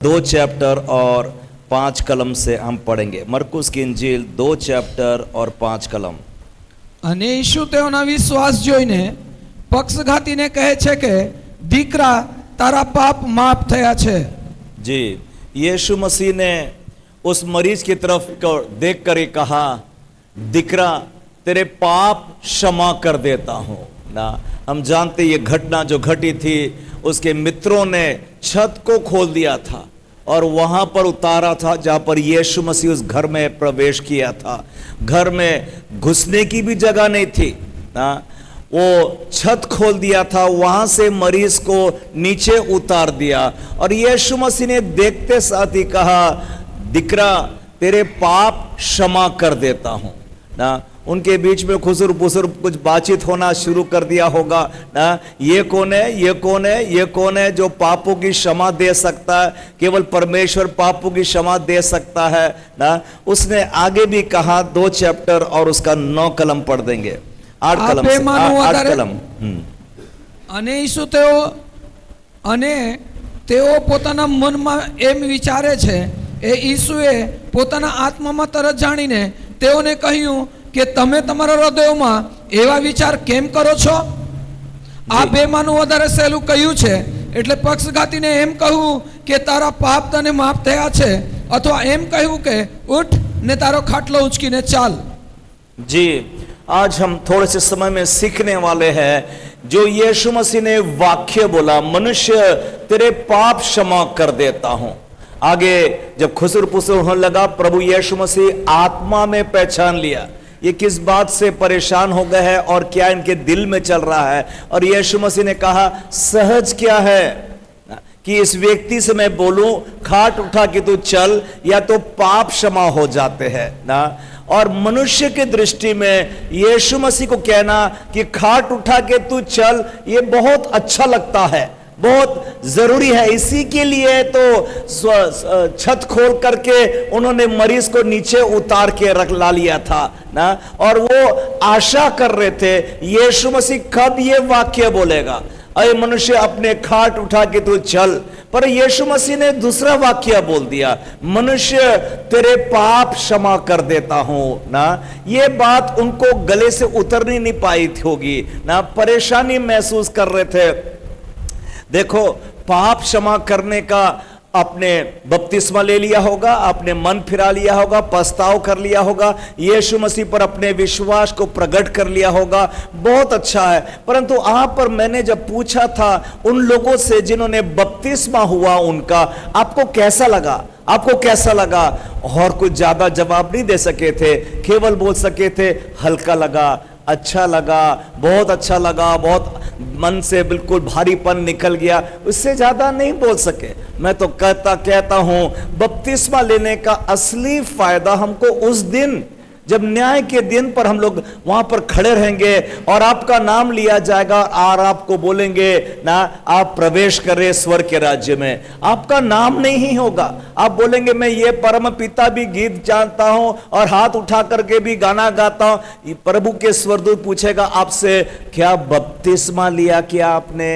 2 chapter और 5 कलम से हम पढ़ेंगे। मरकुस की इंजील 2 चैप्टर और 5 कलम। અને ઈસુ તેઓના વિશ્વાસ જોઈને પક્ષઘાતીને કહે છે કે દીકરા તારા પાપ માફ થયા છે। जी, यीशु मसीह ने उस मरीज की तरफ देख कर ही कहा, दिकरा तेरे पाप क्षमा कर देता हूं ना। हम जानते ये घटना जो घटी थी, उसके मित्रों ने छत को खोल दिया था और वहां पर उतारा था जहां पर यीशु मसीह उस घर में प्रवेश किया था। घर में घुसने की भी जगह नहीं थी ना, वो छत खोल दिया था, वहां से मरीज को नीचे उतार दिया और यीशु मसीह ने देखते साथ ही कहा, दिकरा तेरे पाप क्षमा कर देता हूं ना। उनके बीच में खुसुर पुसुर कुछ बातचीत होना शुरू कर दिया होगा ना। ये कौन है, ये कौन है, ये कौन है जो पापों की क्षमा दे सकता है? केवल परमेश्वर पापों की क्षमा दे सकता है ना। उसने आगे भी कहा 2 चैप्टर और उसका 9 कलम पढ़ देंगे। 8 कलम से 8 कलम। અને ઈસુ તેઓ પોતાના મનમાં એમ વિચારે છે, એ ઈસુએ પોતાના આત્મામાં તરત જાણીને તેઓને કહ્યું કે તમે તમારા હૃદયોમાં એવા વિચાર કેમ કરો છો? આ બેમાંનું વધારે સહેલું કહ્યું છે, એટલે પક્ષઘાતીને એમ કહ્યું કે તારા પાપ તને માફ થયા છે, અથવા એમ કહ્યું કે ઉઠ ને તારો ખાટલો ઉંચકીને ચાલ। जी, आज हम थोड़े से समय में सीखने वाले हैं जो यीशु मसीह ने वाक्य बोला, मनुष्य तेरे पाप क्षमा कर देता हूं। आगे जब खुसर पुसर होने लगा, प्रभु यीशु मसीह आत्मा में पहचान लिया ये किस बात से परेशान हो गए हैं और क्या इनके दिल में चल रहा है। और यीशु मसीह ने कहा, सहज क्या है कि इस व्यक्ति से मैं बोलूं खाट उठा के तू चल, या तो पाप क्षमा हो जाते हैं ना। और मनुष्य की दृष्टि में यीशु मसीह को कहना कि खाट उठा के तू चल, ये बहुत अच्छा लगता है, बहुत जरूरी है। इसी के लिए तो छत खोल करके उन्होंने मरीज को नीचे उतार के रख ला लिया था ना। और वो आशा कर रहे थे यीशु मसीह कब ये वाक्य बोलेगा, अरे मनुष्य अपने खाट उठा के तू चल। पर यीशु मसीह ने दूसरा वाक्य बोल दिया, मनुष्य तेरे पाप क्षमा कर देता हूं ना। ये बात उनको गले से उतरनी नहीं पाई थी होगी ना, परेशानी महसूस कर रहे थे। देखो, पाप क्षमा करने का आपने बपतिस्मा ले लिया होगा, आपने मन फिरा लिया होगा, पछताव कर लिया होगा, यीशु मसीह पर अपने विश्वास को प्रकट कर लिया होगा, बहुत अच्छा है। परंतु आप पर मैंने जब पूछा था उन लोगों से जिन्होंने बपतिस्मा हुआ उनका, आपको कैसा लगा, आपको कैसा लगा? और कुछ ज्यादा जवाब नहीं दे सके थे, केवल बोल सके थे हल्का लगा, अच्छा लगा, बहुत अच्छा लगा, बहुत मन से बिल्कुल भारीपन निकल गया, उससे ज्यादा नहीं बोल सके। मैं तो कहता हूं बपतिस्मा लेने का असली फायदा हमको उस दिन, जब न्याय के दिन पर हम लोग वहां पर खड़े रहेंगे और आपका नाम लिया जाएगा और आपको बोलेंगे ना, आप प्रवेश करें स्वर्ग के राज्य में। आपका नाम नहीं ही होगा, आप बोलेंगे मैं ये परम पिता भी गीत जानता हूं और हाथ उठा करके भी गाना गाता हूं। प्रभु के स्वर्गदूत पूछेगा आपसे, क्या बपतिस्मा लिया क्या आपने?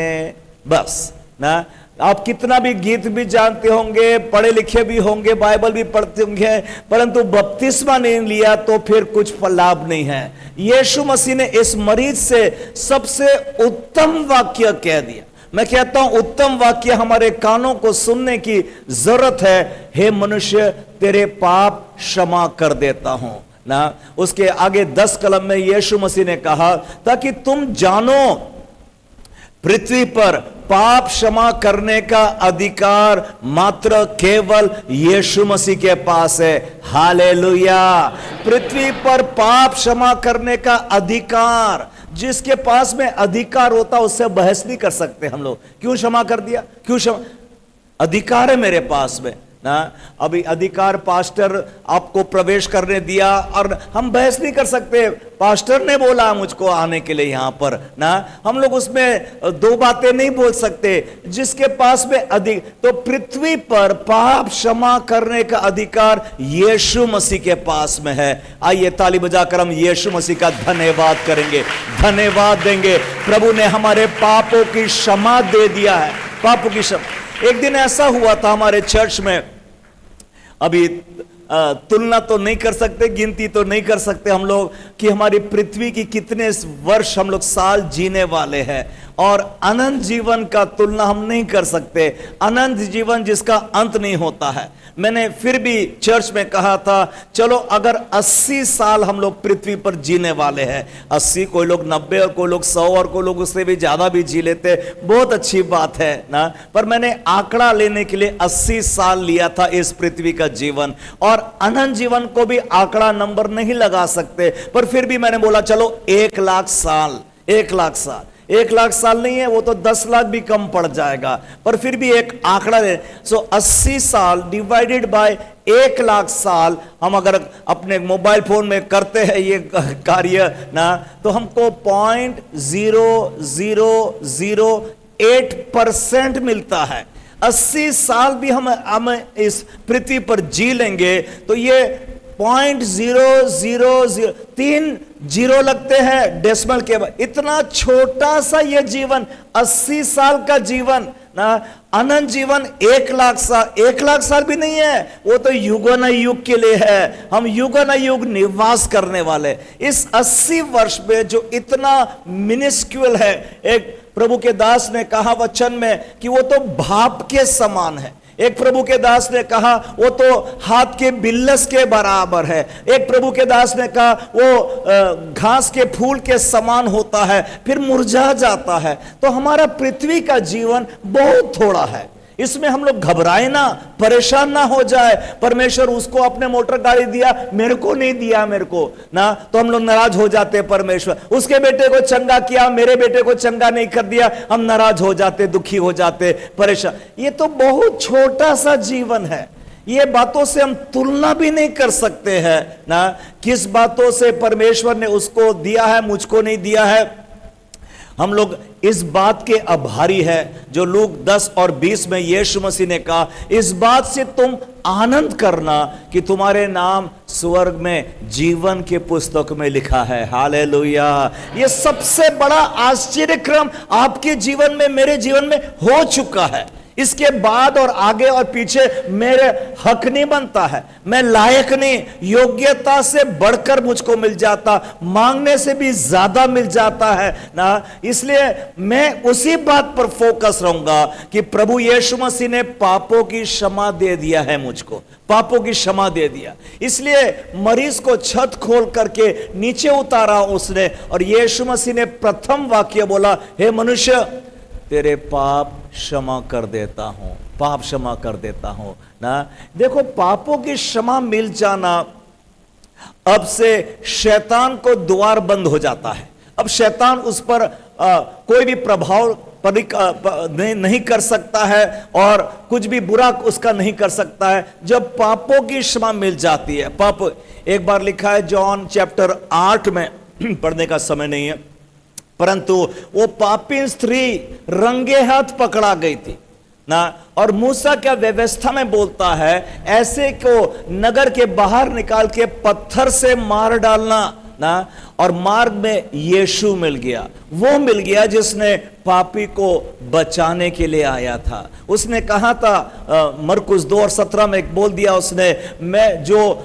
बस ना, आप कितना भी गीत भी जानते होंगे, पढ़े लिखे भी होंगे, बाइबल भी पढ़ते होंगे, परंतु बपतिस्मा नहीं लिया तो फिर कुछ लाभ नहीं है। यीशु मसीह ने इस मरीज से सबसे उत्तम वाक्य कह दिया। मैं कहता हूं उत्तम वाक्य हमारे कानों को सुनने की जरूरत है, हे मनुष्य तेरे पाप क्षमा कर देता हूं ना। उसके आगे 10 कलम में यीशु मसीह ने कहा, ताकि तुम जानो पृथ्वी पर पाप क्षमा करने का अधिकार मात्र केवल यीशु मसीह के पास है। हालेलुया। पृथ्वी पर पाप क्षमा करने का अधिकार जिसके पास में अधिकार होता, उससे बहस नहीं कर सकते हम लोग। क्यों क्षमा कर दिया, क्यों क्षमा, अधिकार है मेरे पास में ना। अभी अधिकार पास्टर आपको प्रवेश करने दिया और हम बहस नहीं कर सकते, पास्टर ने बोला मुझको आने के लिए यहां पर ना। हम लोग उसमें 2 बातें नहीं बोल सकते। जिसके पास में अधिक, तो पृथ्वी पर पाप क्षमा करने का अधिकार यीशु मसीह के पास में है। आइए ताली बजाकर हम यीशु मसीह का धन्यवाद करेंगे, धन्यवाद देंगे। प्रभु ने हमारे पापों की क्षमा दे दिया है, पापों की क्षमा। एक दिन ऐसा हुआ था हमारे चर्च में, अभी तुलना तो नहीं कर सकते, गिनती तो नहीं कर सकते हम लोग कि हमारी पृथ्वी की कितने वर्ष हम लोग साल जीने वाले हैं, और अनंत जीवन का तुलना हम नहीं कर सकते, अनंत जीवन जिसका अंत नहीं होता है। मैंने फिर भी चर्च में कहा था, चलो अगर 80 साल हम लोग पृथ्वी पर जीने वाले हैं, 80, कोई लोग 90 और कोई लोग 100 और कोई लोग उससे भी ज्यादा भी जी लेते, बहुत अच्छी बात है ना। पर मैंने आंकड़ा लेने के लिए 80 साल लिया था इस पृथ्वी का जीवन, और अनंत जीवन को भी आंकड़ा नंबर नहीं लगा सकते, पर फिर भी मैंने बोला चलो 1 लाख साल, 1 लाख साल, 1 लाख साल नहीं है वो तो 10 लाख भी कम पड़ जाएगा, पर फिर भी एक आंकड़ा है। सो 80 साल डिवाइडेड बाय 1 लाख साल, हम अगर अपने मोबाइल फोन में करते हैं ये कार्य ना, तो हमको 0.0008% मिलता है। 80 साल भी हम इस पृथ्वी पर जी लेंगे तो ये 0.0003 जीरो लगते हैं डेसिमल के बाद, इतना छोटा सा ये जीवन, 80 साल का जीवन ना। अनंत जीवन 1 लाख साल, 1 लाख साल भी नहीं है, वो तो युगन युग के लिए है, हम युगन युग निवास करने वाले। इस 80 वर्ष में जो इतना मिनिस्क्यूल है, एक प्रभु के दास ने कहा वचन में कि वो तो भाप के समान है, एक प्रभु के दास ने कहा वो तो हाथ के बिल्लस के बराबर है, एक प्रभु के दास ने कहा वो घास के फूल के समान होता है फिर मुरझा जाता है। तो हमारा पृथ्वी का जीवन बहुत थोड़ा है, इसमें हम लोग घबराए ना, परेशान ना हो जाए, परमेश्वर उसको अपने मोटर गाड़ी दिया मेरे को नहीं दिया, मेरे को ना, तो हम लोग नाराज हो जाते। परमेश्वर उसके बेटे को चंगा किया, मेरे बेटे को चंगा नहीं कर दिया, हम नाराज हो जाते, दुखी हो जाते, परेशान। ये तो बहुत छोटा सा जीवन है, ये बातों से हम तुलना भी नहीं कर सकते हैं ना, किस बातों से परमेश्वर ने उसको दिया है, मुझको नहीं दिया है। हम लोग इस बात के आभारी है जो लूक 10 और 20 में यीशु मसीह ने कहा, इस बात से तुम आनंद करना कि तुम्हारे नाम स्वर्ग में जीवन के पुस्तक में लिखा है। हालेलुया। ये सबसे बड़ा आश्चर्यक्रम आपके जीवन में, मेरे जीवन में हो चुका है। इसके बाद और आगे और पीछे मेरे हक नहीं बनता है, मैं लायक नहीं, योग्यता से बढ़कर मुझको मिल जाता, मांगने से भी ज्यादा मिल जाता है ना। इसलिए मैं उसी बात पर फोकस रहूंगा कि प्रभु यीशु मसीह ने पापों की क्षमा दे दिया है, मुझको पापों की क्षमा दे दिया। इसलिए मरीज को छत खोल करके नीचे उतारा उसने, और यीशु मसीह ने प्रथम वाक्य बोला, हे मनुष्य तेरे पाप क्षमा कर देता हूं, पाप क्षमा कर देता हूं ना। देखो, पापों की क्षमा मिल जाना, अब से शैतान को द्वार बंद हो जाता है। अब शैतान उस पर कोई भी प्रभाव नहीं कर सकता है और कुछ भी बुरा उसका नहीं कर सकता है जब पापों की क्षमा मिल जाती है। पाप, एक बार लिखा है जॉन चैप्टर 8 में, पढ़ने का समय नहीं है, परंतु वो पापी स्त्री रंगे हाथ पकड़ा गई थी ना, और मूसा क्या व्यवस्था में बोलता है, ऐसे को नगर के बाहर निकाल के पत्थर से मार डालना ना। और मार्ग में यीशु मिल गया, वो मिल गया जिसने पापी को बचाने के लिए आया था। उसने कहा था मरकुस 2 और 17 में बोल दिया उसने, मैं जो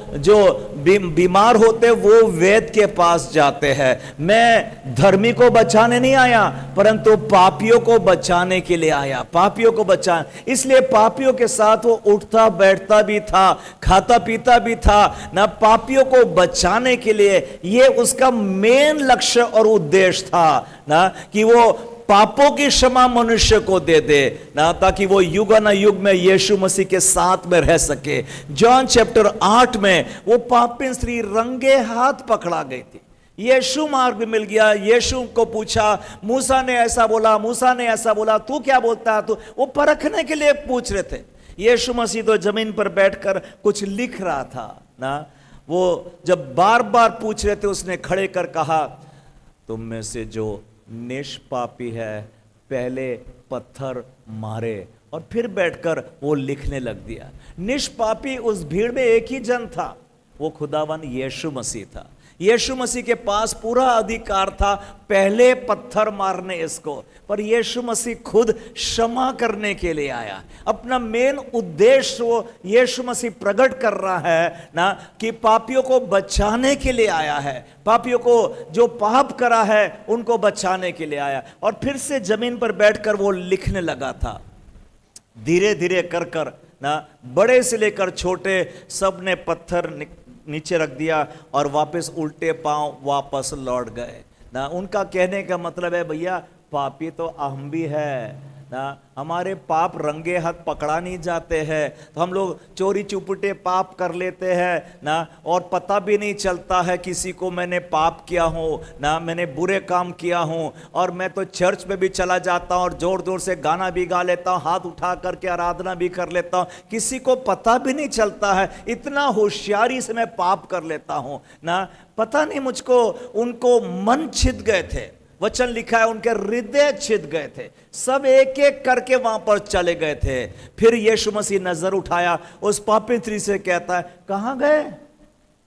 बीमार होते वो वैद्य के पास जाते हैं, मैं धर्मी को बचाने नहीं आया परंतु पापियों को बचाने के लिए आया, पापियों को बचा। इसलिए पापियों के साथ वो उठता बैठता भी था, खाता पीता भी था ना, पापियों को बचाने के लिए। ये उसका मेन लक्ष्य और उद्देश्य था ना, कि वो पापों की क्षमा मनुष्य को दे दे ना, ताकि वो युग न युग में यीशु मसीह के साथ में रह सके। जॉन चैप्टर 8 में वो पापी स्त्री रंगे हाथ पकड़ा गई थी, यीशु मार्ग मिल गया। यीशु को पूछा, मूसा ने ऐसा बोला, मूसा ने ऐसा बोला, तू क्या बोलता है? तू, वो परखने के लिए पूछ रहे थे। यीशु मसीह तो जमीन पर बैठकर कुछ लिख रहा था ना। वो जब बार बार पूछ रहे थे, उसने खड़े कर कहा, तुम में से जो निष्पापी है पहले पत्थर मारे, और फिर बैठकर वो लिखने लग दिया। निष्पापी उस भीड़ में एक ही जन था, वो खुदावन यीशु मसीह था। यीशु मसीह के पास पूरा अधिकार था पहले पत्थर मारने इसको, पर यीशु मसीह खुद क्षमा करने के लिए आया। अपना मेन उद्देश्य वो यीशु मसीह प्रकट कर रहा है ना, कि पापियों को बचाने के लिए आया है, पापियों को जो पाप करा है उनको बचाने के लिए आया। और फिर से जमीन पर बैठकर वो लिखने लगा था। धीरे धीरे कर कर ना, बड़े से लेकर छोटे सब ने पत्थर नीचे रख दिया और वापस उल्टे पांव वापस लौट गए ना। उनका कहने का मतलब है, भैया पापी तो हम भी है ना, हमारे पाप रंगे हाथ पकड़ा नहीं जाते हैं, तो हम लोग चोरी चुपटे पाप कर लेते हैं ना, और पता भी नहीं चलता है किसी को मैंने पाप किया हो ना, मैंने बुरे काम किया हूँ। और मैं तो चर्च में भी चला जाता हूँ और जोर जोर से गाना भी गा लेता हूँ, हाथ उठा करके आराधना भी कर लेता हूँ, किसी को पता भी नहीं चलता है, इतना होशियारी से मैं पाप कर लेता हूँ ना। पता नहीं मुझको, उनको मन छिद गए थे। वचन लिखा है उनके हृदय छिद गए थे, सब एक एक करके वहां पर चले गए थे। फिर यीशु मसीह नजर उठाया उस पापी स्त्री से, कहता है, कहां गए,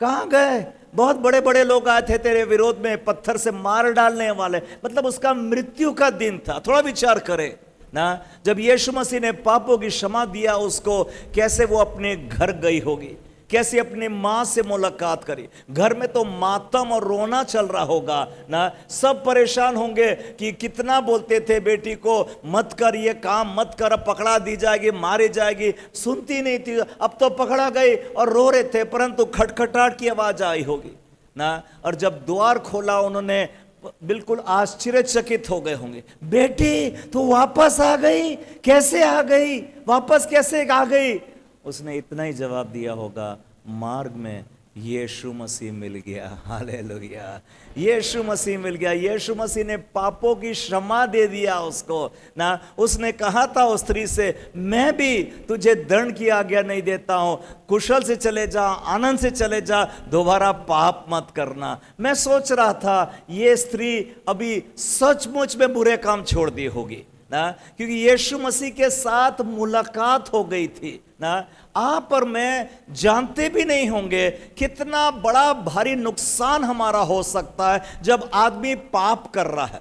कहां गए? बहुत बड़े बड़े लोग आए थे तेरे विरोध में, पत्थर से मार डालने वाले। मतलब उसका मृत्यु का दिन था। थोड़ा विचार करें ना, जब यीशु मसीह ने पापों की क्षमा दिया उसको, कैसे वो अपने घर गई होगी, कैसे अपनी मां से मुलाकात करी। घर में तो मातम और रोना चल रहा होगा ना, सब परेशान होंगे कि कितना बोलते थे बेटी को, मत कर ये काम, मत कर, अब पकड़ा दी जाएगी, मारी जाएगी, सुनती नहीं थी, अब तो पकड़ा गई और रो रहे थे, परंतु खटखटाहट की आवाज आई होगी ना। और जब द्वार खोला उन्होंने, बिल्कुल आश्चर्यचकित हो गए होंगे, बेटी तो वापस आ गई, कैसे आ गई, वापस कैसे आ गई? उसने इतना ही जवाब दिया होगा, मार्ग में यीशु मसीह मिल गया। हालेलुया, यीशु मसीह मिल गया। यीशु मसीह ने पापों की क्षमा दे दिया उसको ना। उसने कहा था उस स्त्री से, मैं भी तुझे दंड की आज्ञा नहीं देता हूं, कुशल से चले जा, आनंद से चले जा, दोबारा पाप मत करना। मैं सोच रहा था ये स्त्री अभी सचमुच में बुरे काम छोड़ दी होगी ना, क्योंकि यीशु मसीह के साथ मुलाकात हो गई थी ना। आप और मैं जानते भी नहीं होंगे कितना बड़ा भारी नुकसान हमारा हो सकता है जब आदमी पाप कर रहा है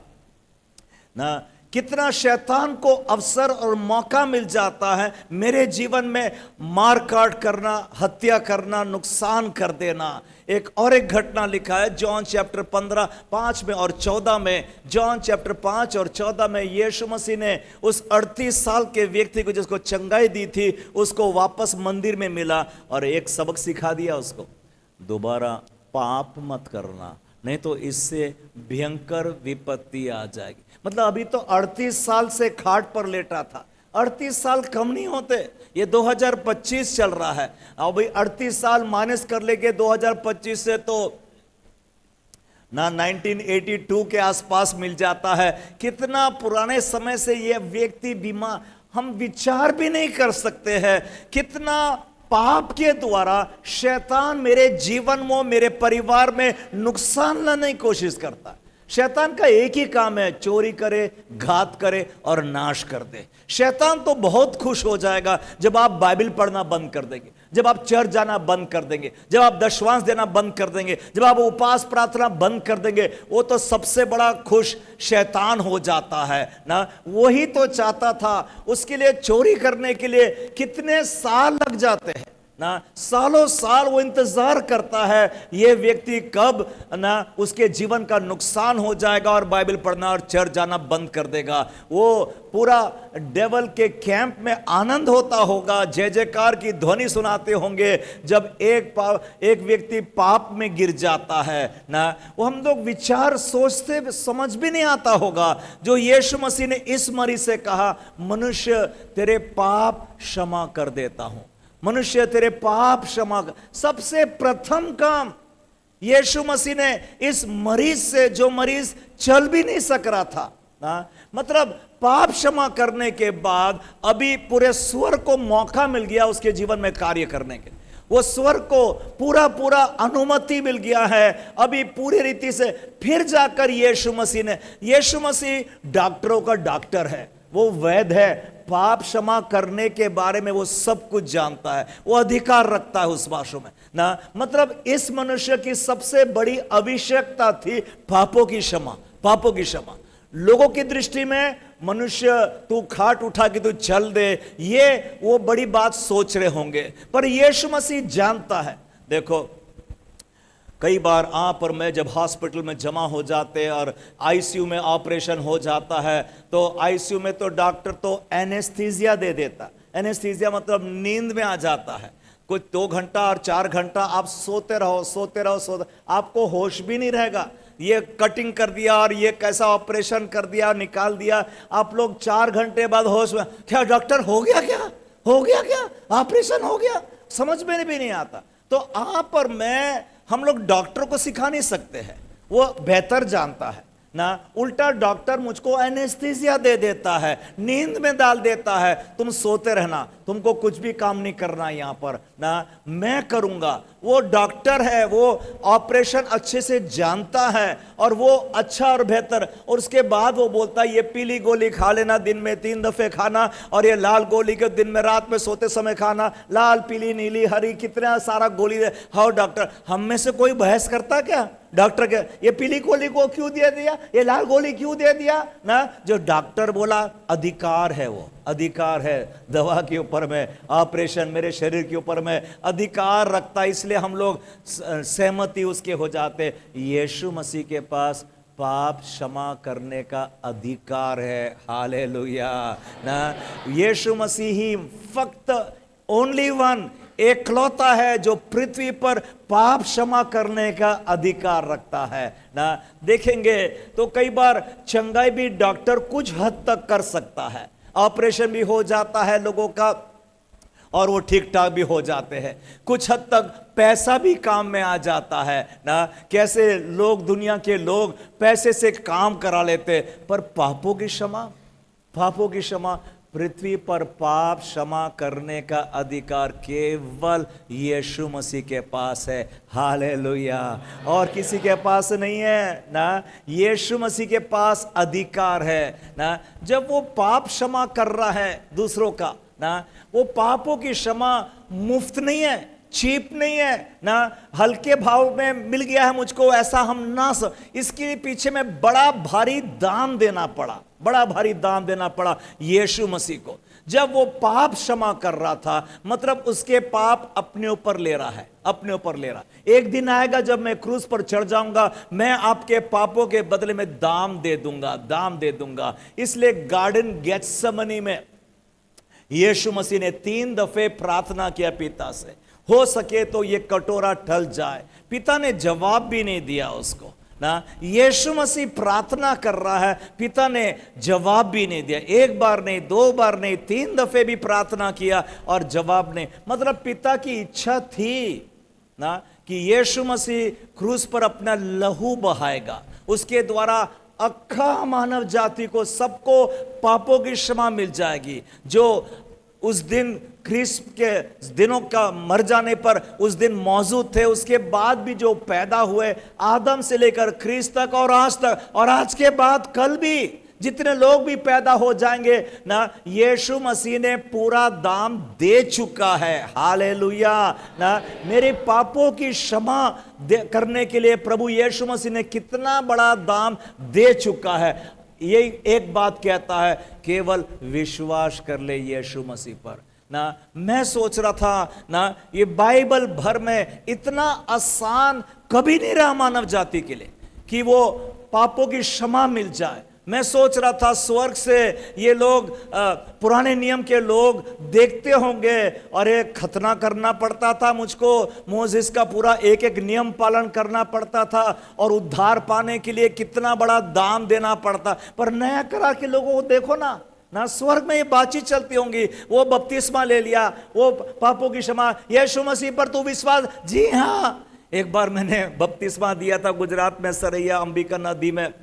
ना। कितना शैतान को अवसर और मौका मिल जाता है मेरे जीवन में मार काट करना, हत्या करना, नुकसान कर देना। एक घटना लिखा है जॉन चैप्टर 15 5 में और 14 में। जॉन चैप्टर 5 और 14 में यीशु मसीह ने उस 38 साल के व्यक्ति को जिसको चंगाई दी थी उसको वापस मंदिर में मिला और एक सबक सिखा दिया उसको, दोबारा पाप मत करना, नहीं तो इससे भयंकर विपत्ति आ जाएगी। मतलब अभी तो 38 साल से खाट पर लेटा था। 38 साल कम नहीं होते, ये 2025 चल रहा है। अभी 38 साल माइनस कर लेके 2025 से तो ना 1982 के आसपास मिल जाता है। कितना पुराने समय से ये व्यक्ति बीमार, हम विचार भी नहीं कर सकते हैं कितना पाप के द्वारा शैतान मेरे जीवन में, मेरे परिवार में नुकसान लाने की कोशिश करता है। शैतान का एक ही काम है, चोरी करे, घात करे और नाश कर दे। शैतान तो बहुत खुश हो जाएगा जब आप बाइबल पढ़ना बंद कर देंगे, जब आप चर्च जाना बंद कर देंगे, जब आप दशवांश देना बंद कर देंगे, जब आप उपवास प्रार्थना बंद कर देंगे। वो तो सबसे बड़ा खुश शैतान हो जाता है ना। वही तो चाहता था। उसके लिए चोरी करने के लिए कितने साल लग जाते हैं ना, सालों साल वो इंतजार करता है ये व्यक्ति कब ना उसके जीवन का नुकसान हो जाएगा और बाइबल पढ़ना और चर्च जाना बंद कर देगा। वो पूरा डेवल के कैंप में आनंद होता होगा, जय जयकार की ध्वनि सुनाते होंगे जब एक व्यक्ति पाप में गिर जाता है ना। वो हम लोग विचार सोचते समझ भी नहीं आता होगा जो यीशु मसीह ने इस मरीज से कहा, मनुष्य तेरे पाप क्षमा कर देता हूं, मनुष्य तेरे पाप क्षमा। सबसे प्रथम काम यीशु मसीह ने इस मरीज से, जो मरीज चल भी नहीं सक रहा था ना, मतलब पाप क्षमा करने के बाद अभी पूरे स्वर्ग को मौका मिल गया उसके जीवन में कार्य करने के। वो स्वर्ग को पूरा पूरा अनुमति मिल गया है अभी पूरी रीति से। फिर जाकर यीशु मसीह डॉक्टरों का डॉक्टर है, वो वैध है, पाप क्षमा करने के बारे में वो सब कुछ जानता है, वो अधिकार रखता है उस भाषा में ना। मतलब इस मनुष्य की सबसे बड़ी आवश्यकता थी पापों की क्षमा, पापों की क्षमा। लोगों की दृष्टि में मनुष्य तू खाट उठा के तू चल दे, ये वो बड़ी बात सोच रहे होंगे, पर यीशु मसीह जानता है। देखो कई बार आप और मैं जब हॉस्पिटल में जमा हो जाते हैं और आईसीयू में ऑपरेशन हो जाता है, तो आईसीयू में तो डॉक्टर तो एनेस्थीसिया दे देता। एनेस्थीसिया मतलब नींद में आ जाता है। कुछ 2 घंटा और 4 घंटा आप सोते रहो, सोते रहो, सोते, आपको होश भी नहीं रहेगा। ये कटिंग कर दिया और ये कैसा ऑपरेशन कर दिया, निकाल दिया, आप लोग 4 घंटे बाद होश में, क्या डॉक्टर हो गया, क्या हो गया, क्या ऑपरेशन हो गया, समझ में भी नहीं आता। तो आप और मैं, हम लोग डॉक्टर को सिखा नहीं सकते हैं, वो बेहतर जानता है ना। उल्टा डॉक्टर मुझको एनेस्थीसिया दे देता है, नींद में डाल देता है, तुम सोते रहना, तुमको कुछ भी काम नहीं करना यहां पर ना, मैं करूंगा। वो डॉक्टर है, वो ऑपरेशन अच्छे से जानता है और वो अच्छा और बेहतर। और उसके बाद वो बोलता है ये पीली गोली खा लेना, दिन में 3 दफे खाना, और ये लाल गोली के दिन में रात में सोते समय खाना, लाल पीली नीली हरी कितना सारा गोली दे। हाँ डॉक्टर, हम में से कोई बहस करता क्या डॉक्टर के, ये पीली गोली को क्यों दे दिया, ये लाल गोली क्यों दे दिया ना। जो डॉक्टर बोला, अधिकार है, वो अधिकार है दवा के ऊपर में, ऑपरेशन मेरे शरीर के ऊपर में अधिकार रखता है, इसलिए हम लोग सहमति उसके हो जाते। यीशु मसीह के पास पाप क्षमा करने का अधिकार है, हालेलुया ना। यीशु मसीह ही फक्त ओनली वन, एकलौता है जो पृथ्वी पर पाप क्षमा करने का अधिकार रखता है ना। देखेंगे तो कई बार चंगाई भी डॉक्टर कुछ हद तक कर सकता है, ऑपरेशन भी हो जाता है लोगों का और वो ठीक ठाक भी हो जाते हैं, कुछ हद तक पैसा भी काम में आ जाता है ना। कैसे लोग, दुनिया के लोग पैसे से काम करा लेते, पर पापों की क्षमा, पापों की क्षमा, पृथ्वी पर पाप क्षमा करने का अधिकार केवल यीशु मसीह के पास है, हालेलुया, और किसी के पास नहीं है ना। यीशु मसीह के पास अधिकार है ना। जब वो पाप क्षमा कर रहा है दूसरों का ना, वो पापों की क्षमा मुफ्त नहीं है, चीप नहीं है ना, हल्के भाव में मिल गया है मुझको, ऐसा हम ना इसके पीछे में बड़ा भारी दाम देना पड़ा, बड़ा भारी दाम देना पड़ा यीशु मसीह को। जब वो पाप क्षमा कर रहा था, मतलब उसके पाप अपने ऊपर ले रहा है, अपने ऊपर ले रहा। एक दिन आएगा जब मैं क्रूस पर चढ़ जाऊंगा, मैं आपके पापों के बदले में दाम दे दूंगा, दाम दे दूंगा। इसलिए गार्डन गेत्सेमनी में यीशु मसीह ने 3 दफे प्रार्थना किया पिता से, हो सके तो ये कटोरा टल जाए। पिता ने जवाब भी नहीं दिया उसको ना। यीशु मसीह प्रार्थना कर रहा है, पिता ने जवाब भी नहीं दिया। 1 बार नहीं, 2 बार नहीं, 3 दफे भी प्रार्थना किया और जवाब नहीं। मतलब पिता की इच्छा थी ना कि यीशु मसीह क्रूस पर अपना लहू बहाएगा, उसके द्वारा अक्खा मानव जाति को, सबको पापों की क्षमा मिल जाएगी। जो उस दिन ख्रीस्त के दिनों का मर जाने पर उस दिन मौजूद थे, उसके बाद भी जो पैदा हुए आदम से लेकर ख्रीस्त तक और आज तक, और आज के बाद कल भी जितने लोग भी पैदा हो जाएंगे ना, यीशु मसीह ने पूरा दाम दे चुका है, हालेलुया ना। मेरे पापों की क्षमा करने के लिए प्रभु यीशु मसीह ने कितना बड़ा दाम दे चुका है। ये एक बात कहता है, केवल विश्वास कर ले यीशु मसीह पर ना। मैं सोच रहा था ना, ये बाइबल भर में इतना आसान कभी नहीं रहा मानव जाति के लिए कि वो पापों की क्षमा मिल जाए। मैं सोच रहा था स्वर्ग से ये लोग, पुराने नियम के लोग देखते होंगे, अरे खतना करना पड़ता था मुझको, मोसेस का पूरा एक एक नियम पालन करना पड़ता था, और उद्धार पाने के लिए कितना बड़ा दाम देना पड़ता। पर नया करा के लोगों को देखो ना स्वर्ग में ये बातचीत चलती होंगी, वो बपतिस्मा ले लिया, वो पापों की क्षमा, यीशु मसीह पर तू विश्वास। जी हाँ, एक बार मैंने बपतिस्मा दिया था गुजरात में, सरैया अंबिका नदी में,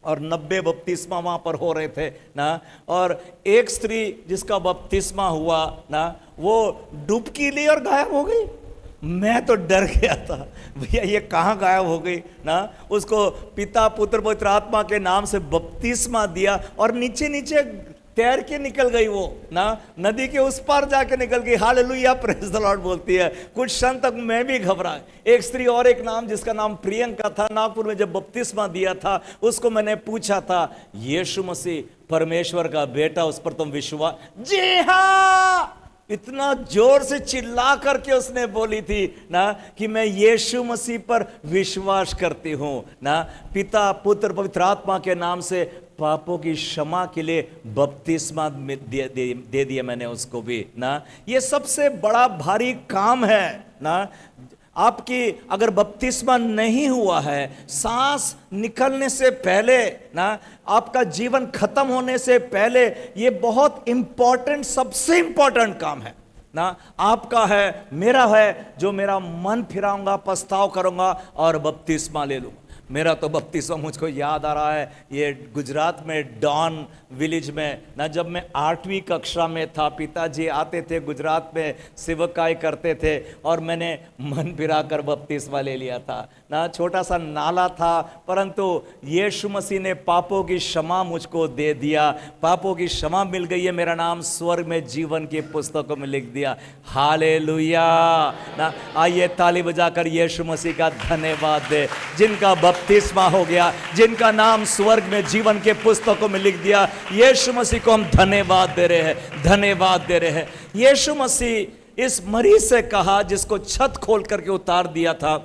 और 90 बपतिस्मा वहां पर हो रहे थे ना। और एक स्त्री जिसका बपतिस्मा हुआ ना, वो डुबकी ली और गायब हो गई। मैं तो डर गया था, भैया ये कहाँ गायब हो गई ना। उसको पिता पुत्र पवित्र आत्मा के नाम से बपतिस्मा दिया और नीचे नीचे तैर के निकल गई वो ना, नदी के उस पार जाके निकल गई। हालेलुया, प्रेज द लॉर्ड बोलती है। कुछ क्षण तक मैं भी घबरा। एक स्त्री और एक नाम जिसका नाम प्रियंका था, नागपुर में जब बपतिस्मा दिया था, उसको मैंने पूछा था, यीशु मसीह परमेश्वर का बेटा, उस पर तुम विश्वास? जी हाँ, इतना जोर से चिल्ला करके उसने बोली थी ना कि मैं यीशु मसीह पर विश्वास करती हूं ना, पिता पुत्र पवित्र आत्मा के नाम से पापों की क्षमा के लिए बपतिस्मा दे दिया मैंने उसको भी ना। ये सबसे बड़ा भारी काम है ना। आपकी अगर बपतिस्मा नहीं हुआ है, सांस निकलने से पहले ना, आपका जीवन खत्म होने से पहले, ये बहुत इंपॉर्टेंट, सबसे इंपॉर्टेंट काम है ना, आपका है, मेरा है, जो मेरा मन फिराऊंगा, पछताव करूंगा और बपतिस्मा ले लूंगा। मेरा तो बपतिस्मा मुझको याद आ रहा है, ये गुजरात में डॉन विलेज में ना, जब मैं 8वीं कक्षा में था, पिताजी आते थे गुजरात में, सेवकाई करते थे, और मैंने मन फिरा कर बपतिस्मा ले लिया था ना। छोटा सा नाला था, परंतु यीशु मसीह ने पापों की क्षमा मुझको दे दिया, पापों की क्षमा मिल गई है, मेरा नाम स्वर्ग में जीवन की पुस्तकों में लिख दिया। हालेलुया ना। आइए ताली बजाकर यीशु मसीह का धन्यवाद दे, जिनका बपतिस्मा हो गया, जिनका नाम स्वर्ग में जीवन के पुस्तकों में लिख दिया। यीशु मसीह को हम धन्यवाद दे रहे हैं, धन्यवाद दे रहे हैं। यीशु मसीह इस मरीज से कहा, जिसको छत खोल करके उतार दिया था,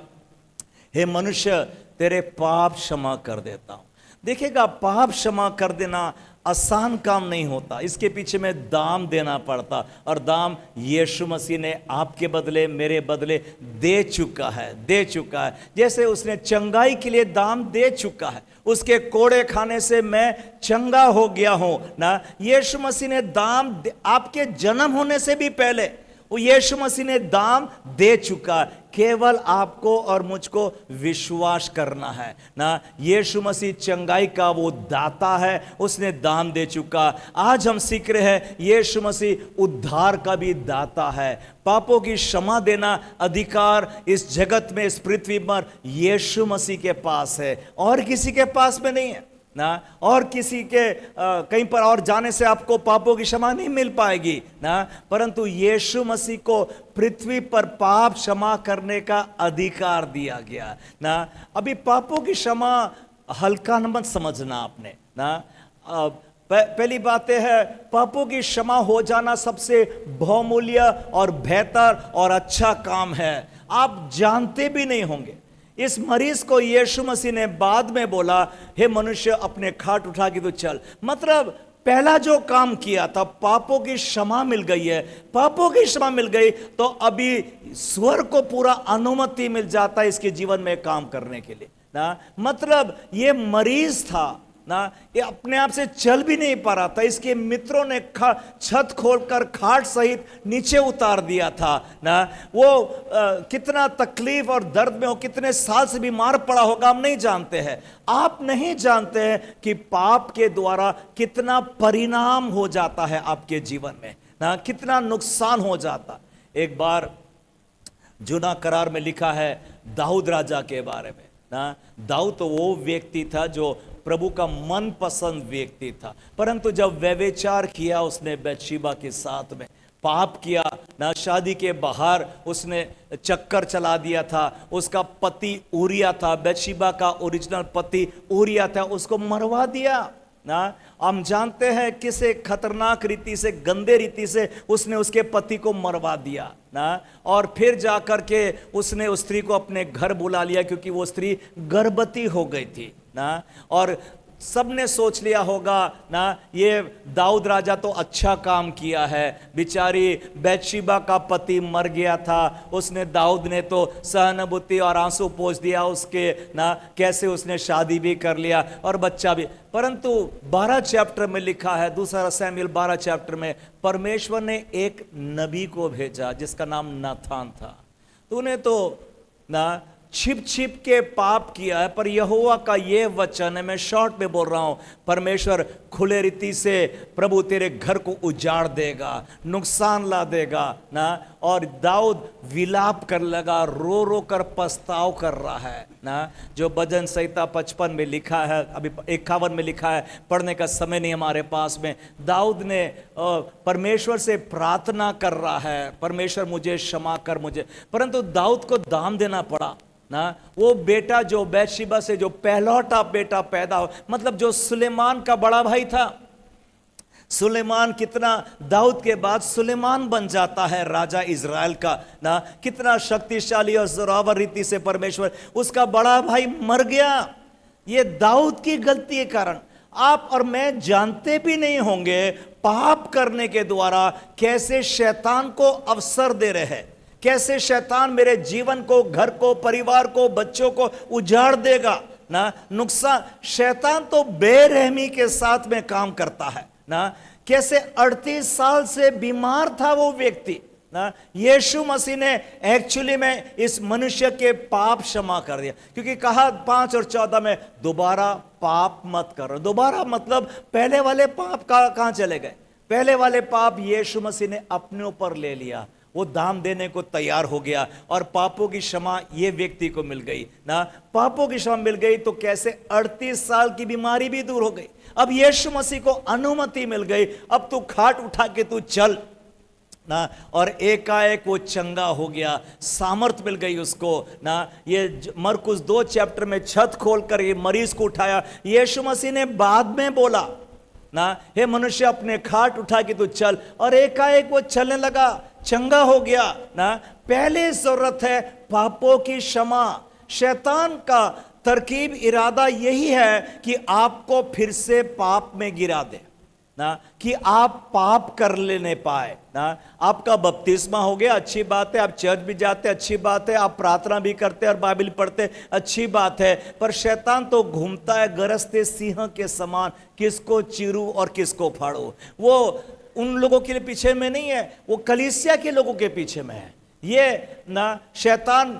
हे मनुष्य, तेरे पाप क्षमा कर देता हूं। देखिएगा, पाप क्षमा कर देना आसान काम नहीं होता, इसके पीछे में दाम देना पड़ता, और दाम यीशु मसीह ने आपके बदले, मेरे बदले दे चुका है, दे चुका है। जैसे उसने चंगाई के लिए दाम दे चुका है, उसके कोड़े खाने से मैं चंगा हो गया हूं ना। यीशु मसीह ने दाम आपके जन्म होने से भी पहले वो यीशु मसीह ने दाम दे चुका, केवल आपको और मुझको विश्वास करना है ना। यीशु मसीह चंगाई का वो दाता है, उसने दाम दे चुका। आज हम सीख रहे हैं, यीशु मसीह उद्धार का भी दाता है। पापों की क्षमा देना अधिकार इस जगत में, इस पृथ्वी पर यीशु मसीह के पास है, और किसी के पास में नहीं है ना। और किसी के कहीं पर और जाने से आपको पापों की क्षमा नहीं मिल पाएगी ना, परंतु यीशु मसीह को पृथ्वी पर पाप क्षमा करने का अधिकार दिया गया ना। अभी पापों की क्षमा हल्का मत समझना आपने ना। पहली बात है, पापों की क्षमा हो जाना सबसे बहुमूल्य और बेहतर और अच्छा काम है। आप जानते भी नहीं होंगे, इस मरीज को यीशु मसीह ने बाद में बोला, हे मनुष्य, अपने खाट उठा के तो चल। मतलब पहला जो काम किया था, पापों की क्षमा मिल गई है, पापों की क्षमा मिल गई, तो अभी स्वर्ग को पूरा अनुमति मिल जाता है इसके जीवन में काम करने के लिए ना। मतलब ये मरीज था ना, ये अपने आप से चल भी नहीं पा रहा था, इसके मित्रों ने छत खोलकर खाट सहित नीचे उतार दिया था ना। वो कितना तकलीफ और दर्द में हो, कितने साल से बीमार पड़ा होगा, हम नहीं जानते हैं। आप नहीं जानते हैं कि पाप के द्वारा कितना परिणाम हो जाता है आपके जीवन में ना, कितना नुकसान हो जाता। एक बार जूना करार में लिखा है दाऊद राजा के बारे में ना। दाऊद तो वो व्यक्ति था जो प्रभु का मनपसंद व्यक्ति था, परंतु जब व्यभिचार किया उसने बैतशेबा के साथ में, पाप किया ना, शादी के बाहर उसने चक्कर चला दिया था। उसका पति ऊरिया था, बैतशेबा का ओरिजिनल पति ऊरिया था, उसको मरवा दिया ना। हम जानते हैं किसे खतरनाक रीति से, गंदे रीति से उसने उसके पति को मरवा दिया ना। और फिर जाकर के उसने उस स्त्री को अपने घर बुला लिया, क्योंकि वो स्त्री गर्भवती हो गई थी ना। और सबने सोच लिया होगा ना, ये दाऊद राजा तो अच्छा काम किया है, बेचारी बैतशेबा का पति मर गया था, उसने दाऊद ने तो सहानुभूति और आंसू पोंछ दिया उसके ना, कैसे उसने शादी भी कर लिया और बच्चा भी। परंतु 12 चैप्टर में लिखा है, दूसरा शमूएल 12 चैप्टर में, परमेश्वर ने एक नबी को भेजा जिसका नाम नाथान था। तूने तो ना छिप छिप के पाप किया है, पर यहोवा का ये वचन है, मैं शॉर्ट में बोल रहा हूं, परमेश्वर खुले रीति से प्रभु तेरे घर को उजाड़ देगा, नुकसान ला देगा ना। और दाऊद विलाप कर लगा, रो रो कर पछताव कर रहा है ना। जो भजन संहिता 55 में लिखा है, अभी 51 में लिखा है, पढ़ने का समय नहीं हमारे पास में। दाऊद ने परमेश्वर से प्रार्थना कर रहा है, परमेश्वर मुझे क्षमा कर मुझे, परंतु दाऊद को दाम देना पड़ा ना। वो बेटा जो बैतशेबा से जो पहलौठा बेटा पैदा हो, मतलब जो सुलेमान का बड़ा भाई था, सुलेमान कितना दाऊद के बाद सुलेमान बन जाता है राजा इज़राइल का ना। कितना शक्तिशाली और जोरावर रीति से परमेश्वर, उसका बड़ा भाई मर गया। ये दाऊद की गलती के कारण आप और मैं जानते भी नहीं होंगे पाप करने के द्वारा कैसे शैतान को अवसर दे रहे हैं, कैसे शैतान मेरे जीवन को, घर को, परिवार को, बच्चों को उजाड़ देगा ना। नुकसान, शैतान तो बेरहमी के साथ में काम करता है ना। कैसे 38 साल से बीमार था वो व्यक्ति ना। यीशु मसीह ने एक्चुअली में इस मनुष्य के पाप क्षमा कर दिया, क्योंकि कहा 5 और 14 में दोबारा पाप मत करो। दोबारा मतलब पहले वाले पाप कहां चले गए? पहले वाले पाप यीशु मसीह ने अपने ऊपर ले लिया, वो दाम देने को तैयार हो गया और पापों की क्षमा ये व्यक्ति को मिल गई ना। पापों की क्षमा मिल गई तो कैसे 38 साल की बीमारी भी दूर हो गई। अब यीशु मसीह को अनुमति मिल गई, अब तू खाट उठा के तू चल ना। और एकाएक वो चंगा हो गया, सामर्थ मिल गई उसको ना। ये मरकुस 2 चैप्टर में छत खोलकर ये मरीज को उठाया। यीशु मसीह ने बाद में बोला ना, हे मनुष्य अपने खाट उठा के तू चल, और एकाएक वो चलने लगा, चंगा हो गया ना। पहले जरूरत है पापों की क्षमा। शैतान का तरकीब इरादा यही है कि आपको फिर से पाप में गिरा दे ना, कि आप पाप कर लेने पाए ना। आपका बपतिस्मा हो गया, अच्छी बात है, आप चर्च भी जाते, अच्छी बात है, आप प्रार्थना भी करते और बाइबल पढ़ते, अच्छी बात है, पर शैतान तो घूमता है गरजते सिंह के समान, किसको चीरूं और किसको फाड़ूं। वो उन लोगों के लिए पीछे में नहीं है, वो कलीसिया के लोगों के पीछे में है। ये ना शैतान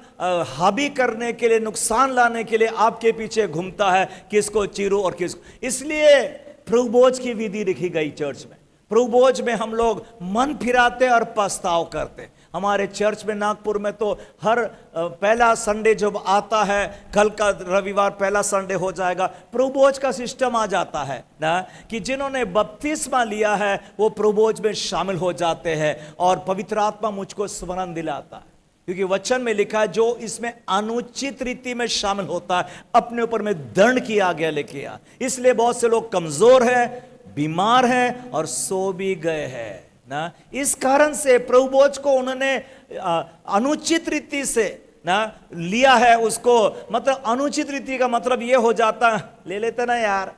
हावी करने के लिए, नुकसान लाने के लिए आपके पीछे घूमता है, किसको चीरूं और किसको। इसलिए प्रभु भोज की विधि लिखी गई चर्च में। प्रभु भोज में हम लोग मन फिराते और पछताव करते। हमारे चर्च में नागपुर में तो हर पहला संडे जब आता है, कल का रविवार पहला संडे हो जाएगा, प्रभु भोज का सिस्टम आ जाता है ना, कि जिन्होंने बपतिस्मा लिया है वो प्रभु भोज में शामिल हो जाते हैं और पवित्र आत्मा मुझको स्मरण दिलाता है। क्योंकि वचन में लिखा है जो इसमें अनुचित रीति में शामिल होता है अपने ऊपर में दंड की आज्ञा लेके आ। इसलिए बहुत से लोग कमजोर हैं, बीमार हैं और सो भी गए हैं ना। इस कारण से प्रभु भोज को उन्होंने अनुचित रीति से ना लिया है उसको। मतलब अनुचित रीति का मतलब ये हो जाता, ले लेते ना यार,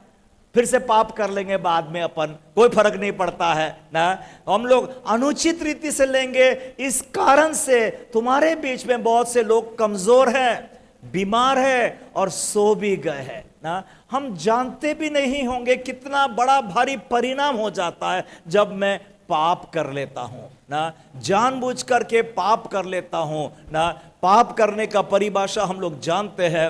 फिर से पाप कर लेंगे बाद में, अपन कोई फर्क नहीं पड़ता है ना। हम लोग अनुचित रीति से लेंगे। इस कारण से तुम्हारे बीच में बहुत से लोग कमजोर हैं, बीमार है और सो भी गए हैं ना। हम जानते भी नहीं होंगे कितना बड़ा भारी परिणाम हो जाता है जब मैं पाप कर लेता हूं ना, जानबूझ करके पाप कर लेता हूं ना। पाप करने का परिभाषा हम लोग जानते हैं,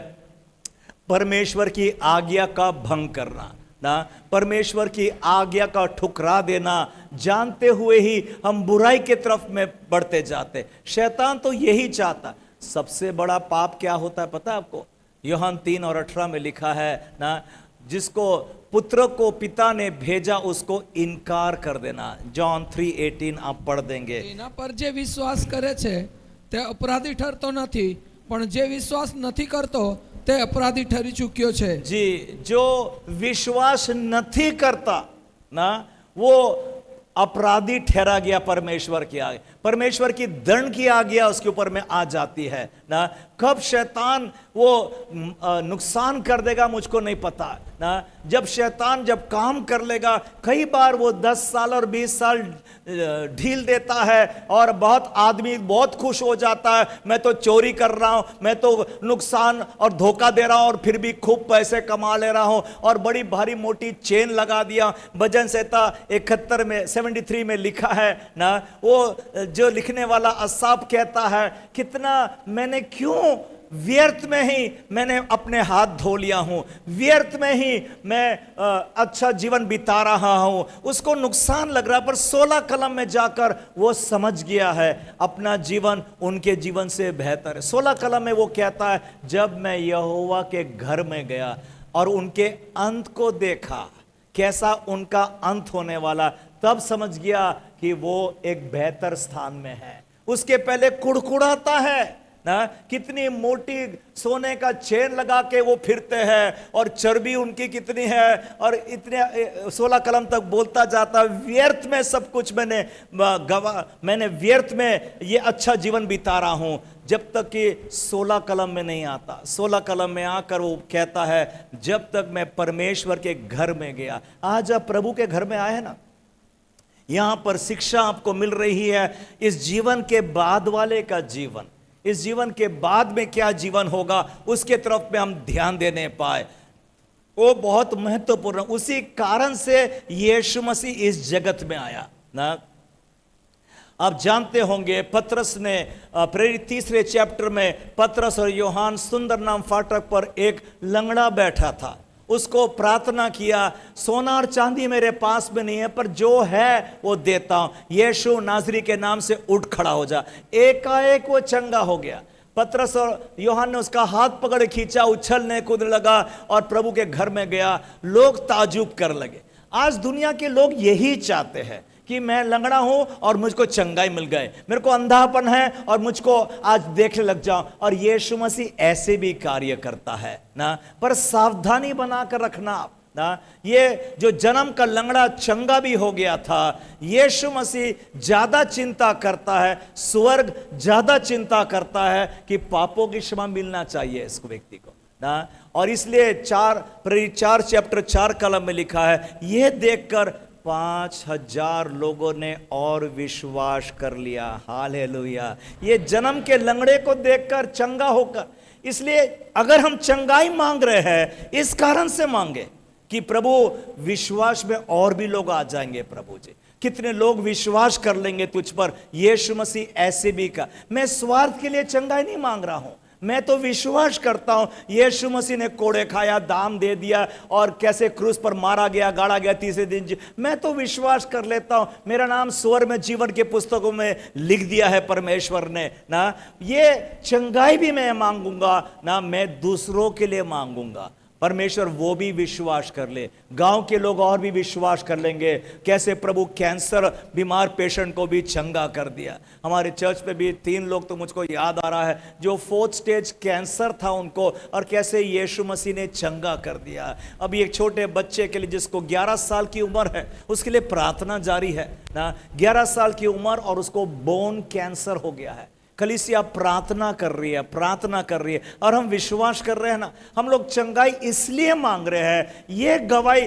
परमेश्वर की आज्ञा का भंग करना ना, परमेश्वर की आज्ञा का ठुकरा देना, जानते हुए ही हम बुराई के तरफ में बढ़ते जाते। शैतान तो यही चाहता। सबसे बड़ा पाप क्या होता है पता है आपको? यूहन्ना 3 और 18 में लिखा है ना, जिसको पुत्र को पिता ने भेजा उसको इनकार कर देना। जॉन 3:18 आप पढ़ देंगे। એના પર જે વિશ્વાસ કરે છે તે અપરાધી ઠરતો નથી, પણ જે વિશ્વાસ નથી કરતો તે અપરાધી ઠરી ચૂક્યો છે। जी, जो विश्वास नहीं करता ना वो अपराधी ठहरा गया परमेश्वर की आज्ञा। परमेश्वर की दंड की आज्ञा उसके ऊपर में आ जाती है ना। कब शैतान वो नुकसान कर देगा मुझको नहीं पता ना। जब शैतान जब काम कर लेगा, कई बार वो 10 साल और 20 साल ढील देता है और बहुत आदमी बहुत खुश हो जाता है, मैं तो चोरी कर रहा हूं, मैं तो नुकसान और धोखा दे रहा हूं और फिर भी खूब पैसे कमा ले रहा हूं और बड़ी भारी मोटी चेन लगा दिया। भजन संहिता 71 में 73 में लिखा है ना, वो जो लिखने वाला असाफ कहता है, कितना मैंने क्यों व्यर्थ में ही मैंने अपने हाथ धो लिया हूं, व्यर्थ में ही मैं अच्छा जीवन बिता रहा हूं, उसको नुकसान लग रहा है। पर 16 कलम में जाकर वो समझ गया है अपना जीवन उनके जीवन से बेहतर है। 16 कलम में वो कहता है, जब मैं यहोवा के घर में गया और उनके अंत को देखा, कैसा उनका अंत होने वाला, तब समझ गया कि वो एक बेहतर स्थान में है। उसके पहले कुड़कुड़ाता है ना, कितनी मोटी सोने का चेन लगा के वो फिरते हैं और चर्बी उनकी कितनी है, और इतने 16 कलम तक बोलता जाता, व्यर्थ में सब कुछ मैंने व्यर्थ में ये अच्छा जीवन बिता रहा हूं, जब तक कि 16 कलम में नहीं आता। 16 कलम में आकर वो कहता है, जब तक मैं परमेश्वर के घर में गया। आज आप प्रभु के घर में आए हैं ना, यहां पर शिक्षा आपको मिल रही है इस जीवन के बाद वाले का जीवन, इस जीवन के बाद में क्या जीवन होगा, उसके तरफ में हम ध्यान देने पाए, वो बहुत महत्वपूर्ण। उसी कारण से यीशु मसीह इस जगत में आया ना। आप जानते होंगे पतरस ने प्रेरित 3 चैप्टर में, पतरस और यूहन्ना सुंदर नाम फाटक पर एक लंगड़ा बैठा था, उसको प्रार्थना किया, सोना और चांदी मेरे पास में नहीं है, पर जो है वो देता हूं, यीशु नाजरी के नाम से उठ खड़ा हो जा। एकाएक वो चंगा हो गया। पतरस और यूहन्ना ने उसका हाथ पकड़ खींचा, उछलने कूदने लगा और प्रभु के घर में गया। लोग ताजुब कर लगे। आज दुनिया के लोग यही चाहते हैं कि मैं लंगड़ा हूं और मुझको चंगाई मिल गए, मेरे को अंधापन है और मुझको आज देखने लग जाऊं। और यीशु मसीह ऐसे भी कार्य करता है ना, पर सावधानी बनाकर रखना आप ना। ये जो जन्म का लंगड़ा चंगा भी हो गया था, यीशु मसीह ज्यादा चिंता करता है, स्वर्ग ज्यादा चिंता करता है कि पापों की क्षमा मिलना चाहिए इस व्यक्ति को ना। और इसलिए 4 चैप्टर 4 कलम में लिखा है, यह देखकर 5000 लोगों ने और विश्वास कर लिया। हालेलुया। ये जन्म के लंगड़े को देखकर चंगा होकर, इसलिए अगर हम चंगाई मांग रहे हैं, इस कारण से मांगे कि प्रभु विश्वास में और भी लोग आ जाएंगे। प्रभु जी, कितने लोग विश्वास कर लेंगे तुझ पर। यीशु मसीह ऐसे भी का, मैं स्वार्थ के लिए चंगाई नहीं मांग रहा हूं, मैं तो विश्वास करता हूं यीशु मसीह ने कोड़े खाया, दाम दे दिया और कैसे क्रूस पर मारा गया, गाड़ा गया, तीसरे दिन मैं तो विश्वास कर लेता हूं, मेरा नाम स्वर में जीवन के पुस्तकों में लिख दिया है परमेश्वर ने ना। ये चंगाई भी मैं मांगूंगा ना, मैं दूसरों के लिए मांगूंगा। परमेश्वर वो भी विश्वास कर ले, गांव के लोग और भी विश्वास कर लेंगे। कैसे प्रभु कैंसर बीमार पेशेंट को भी चंगा कर दिया। हमारे चर्च पे भी 3 लोग तो मुझको याद आ रहा है जो 4th स्टेज कैंसर था उनको, और कैसे यीशु मसीह ने चंगा कर दिया। अभी एक छोटे बच्चे के लिए जिसको 11 साल की उम्र है, उसके लिए प्रार्थना जारी है ना। 11 साल की उम्र और उसको बोन कैंसर हो गया है। कलीसिया प्रार्थना कर रही है, प्रार्थना कर रही है, और हम विश्वास कर रहे हैं ना। हम लोग चंगाई इसलिए मांग रहे हैं, ये गवाही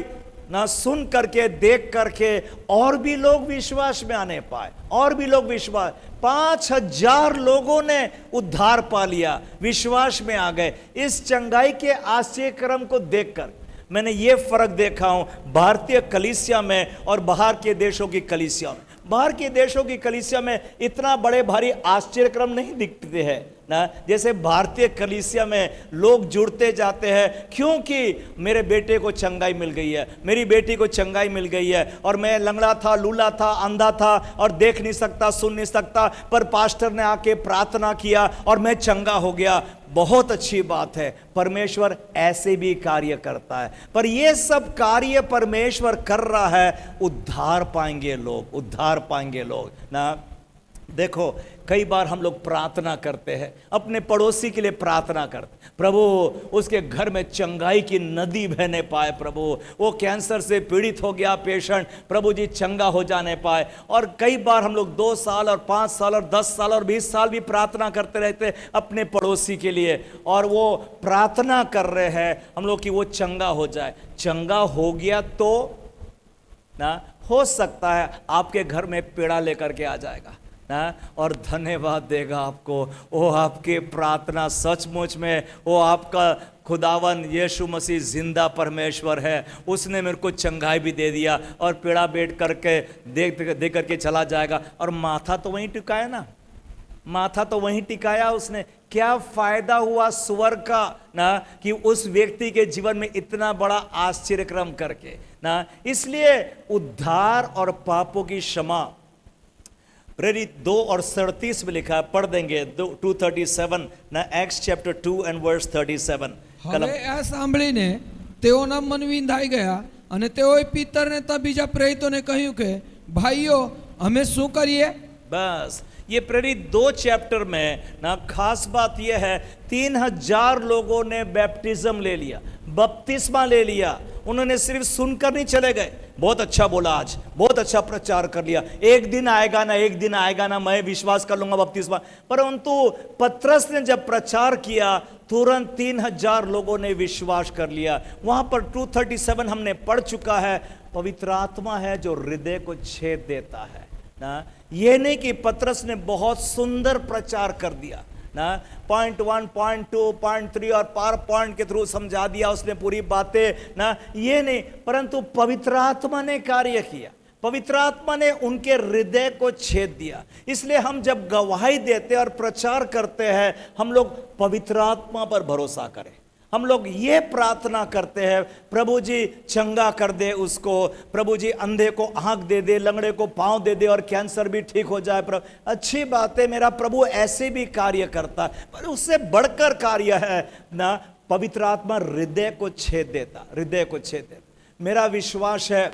ना सुन करके, देख करके और भी लोग विश्वास में आने पाए, और भी लोग विश्वास। 5000 लोगों ने उद्धार पा लिया, विश्वास में आ गए इस चंगाई के आश्चर्य क्रम को देखकर। मैंने ये फर्क देखा हूं भारतीय कलीसिया में और बाहर के देशों की कलीसिया में। बाहर के देशों की कलीसिया में इतना बड़े भारी आश्चर्यक्रम नहीं दिखते हैं ना, जैसे भारतीय कलीसिया में लोग जुड़ते जाते हैं क्योंकि मेरे बेटे को चंगाई मिल गई है, मेरी बेटी को चंगाई मिल गई है, और मैं लंगड़ा था, लूला था, अंधा था और देख नहीं सकता, सुन नहीं सकता, पर पास्टर ने आके प्रार्थना किया और मैं चंगा हो गया। बहुत अच्छी बात है, परमेश्वर ऐसे भी कार्य करता है, पर यह सब कार्य परमेश्वर कर रहा है, उद्धार पाएंगे लोग, उद्धार पाएंगे लोग ना। देखो कई बार हम लोग प्रार्थना करते हैं, अपने पड़ोसी के लिए प्रार्थना करते, प्रभु उसके घर में चंगाई की नदी बहने पाए, प्रभु वो कैंसर से पीड़ित हो गया पेशेंट, प्रभु जी चंगा हो जाने पाए। और कई बार हम लोग 2 साल और 5 साल और 10 साल और 20 साल भी प्रार्थना करते रहते अपने पड़ोसी के लिए, और वो प्रार्थना कर रहे हैं हम लोग कि वो चंगा हो जाए। चंगा हो गया तो ना, हो सकता है आपके घर में पेड़ा लेकर के आ जाएगा ना, और धन्यवाद देगा आपको। वो आपके प्रार्थना सचमुच में, वो आपका खुदावन यीशु मसीह जिंदा परमेश्वर है, उसने मेरे को चंगाई भी दे दिया, और पेड़ा बैठ करके दे करके चला जाएगा, और माथा तो वहीं टिकाए ना, माथा तो वहीं टिकाया उसने। क्या फायदा हुआ स्वर्ग का ना कि उस व्यक्ति के जीवन में इतना बड़ा आश्चर्यक्रम करके ना। इसलिए उद्धार और पापों की क्षमा, प्रेरित 2:37 में लिखा है, पढ़ देंगे 2:37 ना, एक्स चैप्टर 2 एंड वर्स 37। હવે આ સાંભળીને તેઓના મન વિંધાઈ ગયા અને તેઓએ પિતરને તથા બીજા પ્રેરિતોને કહ્યું કે ભાઈઓ અમે શું કરીએ? बस ये प्रेरित 2 चैप्टर में ना खास बात यह है, 3000 लोगों ने बैप्टिज्म ले लिया, बपतिस्मा ले लिया। उन्होंने सिर्फ सुनकर नहीं चले गए, बहुत अच्छा बोला, आज बहुत अच्छा प्रचार कर लिया, एक दिन आएगा ना, एक दिन आएगा ना, मैं विश्वास कर लूंगा बपतिस्मा। परंतु पतरस ने जब प्रचार किया तुरंत 3000 लोगों ने विश्वास कर लिया। वहां पर 2:37 हमने पढ़ चुका है, पवित्र आत्मा है जो हृदय को छेद देता है ना। ये नहीं कि पतरस ने बहुत सुंदर प्रचार कर दिया ना, पॉइंट 1, पॉइंट 2, पॉइंट 3 और पावर पॉइंट के थ्रू समझा दिया उसने पूरी बातें ना, ये नहीं, परंतु पवित्र आत्मा ने कार्य किया, पवित्र आत्मा ने उनके हृदय को छेद दिया। इसलिए हम जब गवाही देते और प्रचार करते हैं, हम लोग पवित्र आत्मा पर भरोसा करें। हम लोग ये प्रार्थना करते हैं, प्रभु जी चंगा कर दे उसको, प्रभु जी अंधे को आंख दे दे, लंगड़े को पांव दे दे और कैंसर भी ठीक हो जाए। प्रभु अच्छी बात है, मेरा प्रभु ऐसे भी कार्य करता है, पर उससे बढ़कर कार्य है ना, पवित्र आत्मा हृदय को छेद देता, हृदय को छेद देता। मेरा विश्वास है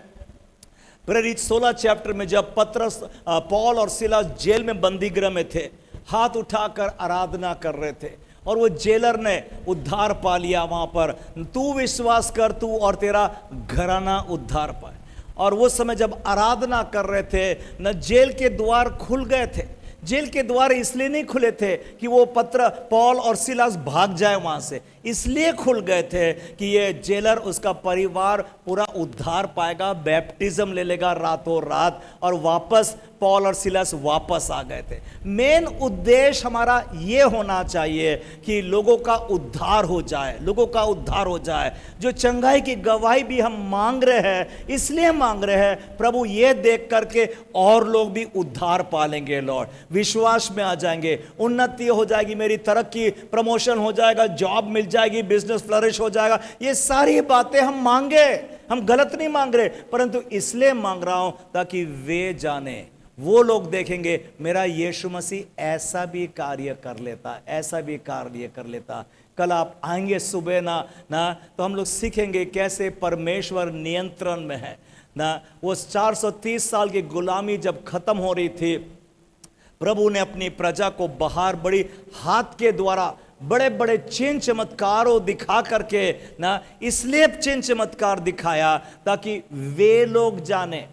प्रेरित 16 चैप्टर में जब पतरस, पौल और सिलास जेल में बंदी गृह में थे, हाथ उठाकर आराधना कर रहे थे और वो जेलर ने उद्धार पा लिया वहां पर। तू विश्वास कर, तू और तेरा घराना उद्धार पाए। और वो समय जब आराधना कर रहे थे न, जेल के द्वार खुल गए थे। जेल के द्वार इसलिए नहीं खुले थे कि वो पौल और सिलास भाग जाए वहां से, इसलिए खुल गए थे कि ये जेलर, उसका परिवार पूरा उद्धार पाएगा, बैप्टिज्म ले लेगा रातों रात, और वापस पौल और सिलास वापस आ गए थे। मेन उद्देश्य हमारा ये होना चाहिए कि लोगों का उद्धार हो जाए, लोगों का उद्धार हो जाए। जो चंगाई की गवाही भी हम मांग रहे हैं, इसलिए मांग रहे हैं प्रभु ये देख करके और लोग भी उद्धार पालेंगे, लॉर्ड विश्वास में आ जाएंगे, उन्नति हो जाएगी, मेरी तरक्की, प्रमोशन हो जाएगा, जॉब मिल जाएगी, बिजनेस फ्लरिश हो जाएगा। ये सारी बातें हम मांगे, हम गलत नहीं मांग रहे, परंतु इसलिए मांग रहा हूं ताकि वे जाने, वो लोग देखेंगे मेरा यीशु मसीह ऐसा भी कार्य कर लेता, ऐसा भी कार्य कर लेता। कल आप आएंगे सुबह ना तो हम लोग सीखेंगे कैसे परमेश्वर नियंत्रण में है ना। वो 430 साल की गुलामी जब खत्म हो रही थी, प्रभु ने अपनी प्रजा को बाहर बड़ी हाथ के द्वारा बड़े बड़े चिन्ह चमत्कारों दिखा करके ना, इसलिए चिन्ह चमत्कार दिखाया ताकि वे लोग जाने,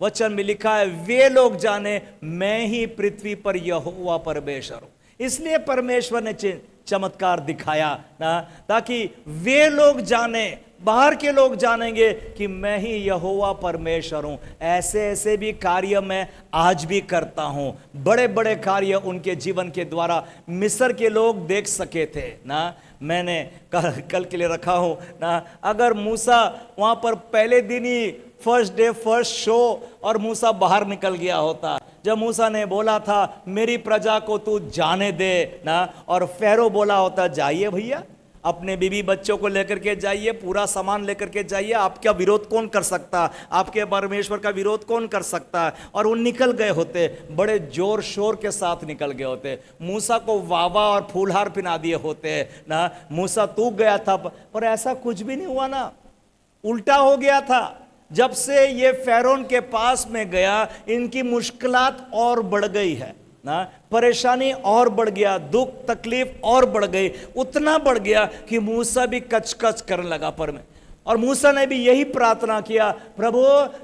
वचन में लिखा है वे लोग जाने मैं ही पृथ्वी पर यहोवा परमेश्वर हूं। इसलिए परमेश्वर ने चिन्ह चमत्कार दिखाया ना, ताकि वे लोग जाने, बाहर के लोग जानेंगे कि मैं ही यहोवा परमेश्वर हूं। ऐसे ऐसे भी कार्य मैं आज भी करता हूं। बड़े बड़े कार्य उनके जीवन के द्वारा मिस्र के लोग देख सके थे ना। मैंने कल के लिए रखा हूं ना, अगर मूसा वहां पर पहले दिन ही फर्स्ट डे फर्स्ट शो और मूसा बाहर निकल गया होता, जब मूसा ने बोला था मेरी प्रजा को तू जाने दे ना, और फेरो बोला होता जाइए भैया, अपने बीवी बच्चों को लेकर के जाइए, पूरा सामान लेकर के जाइए, आपका विरोध कौन कर सकता, आपके परमेश्वर का विरोध कौन कर सकता है। और वो निकल गए होते, बड़े जोर शोर के साथ निकल गए होते, मूसा को वावा और फूलहार पिना दिए होते ना। मूसा तू गया था, पर ऐसा कुछ भी नहीं हुआ ना, उल्टा हो गया था। जब से ये फैरोन के पास में गया, इनकी मुश्किलात और बढ़ गई है ना, परेशानी और बढ़ गया, दुख तकलीफ और बढ़ गई, उतना बढ़ गया कि मूसा भी कचकच करने लगा पर में। और मूसा ने भी यही प्रार्थना किया, प्रभु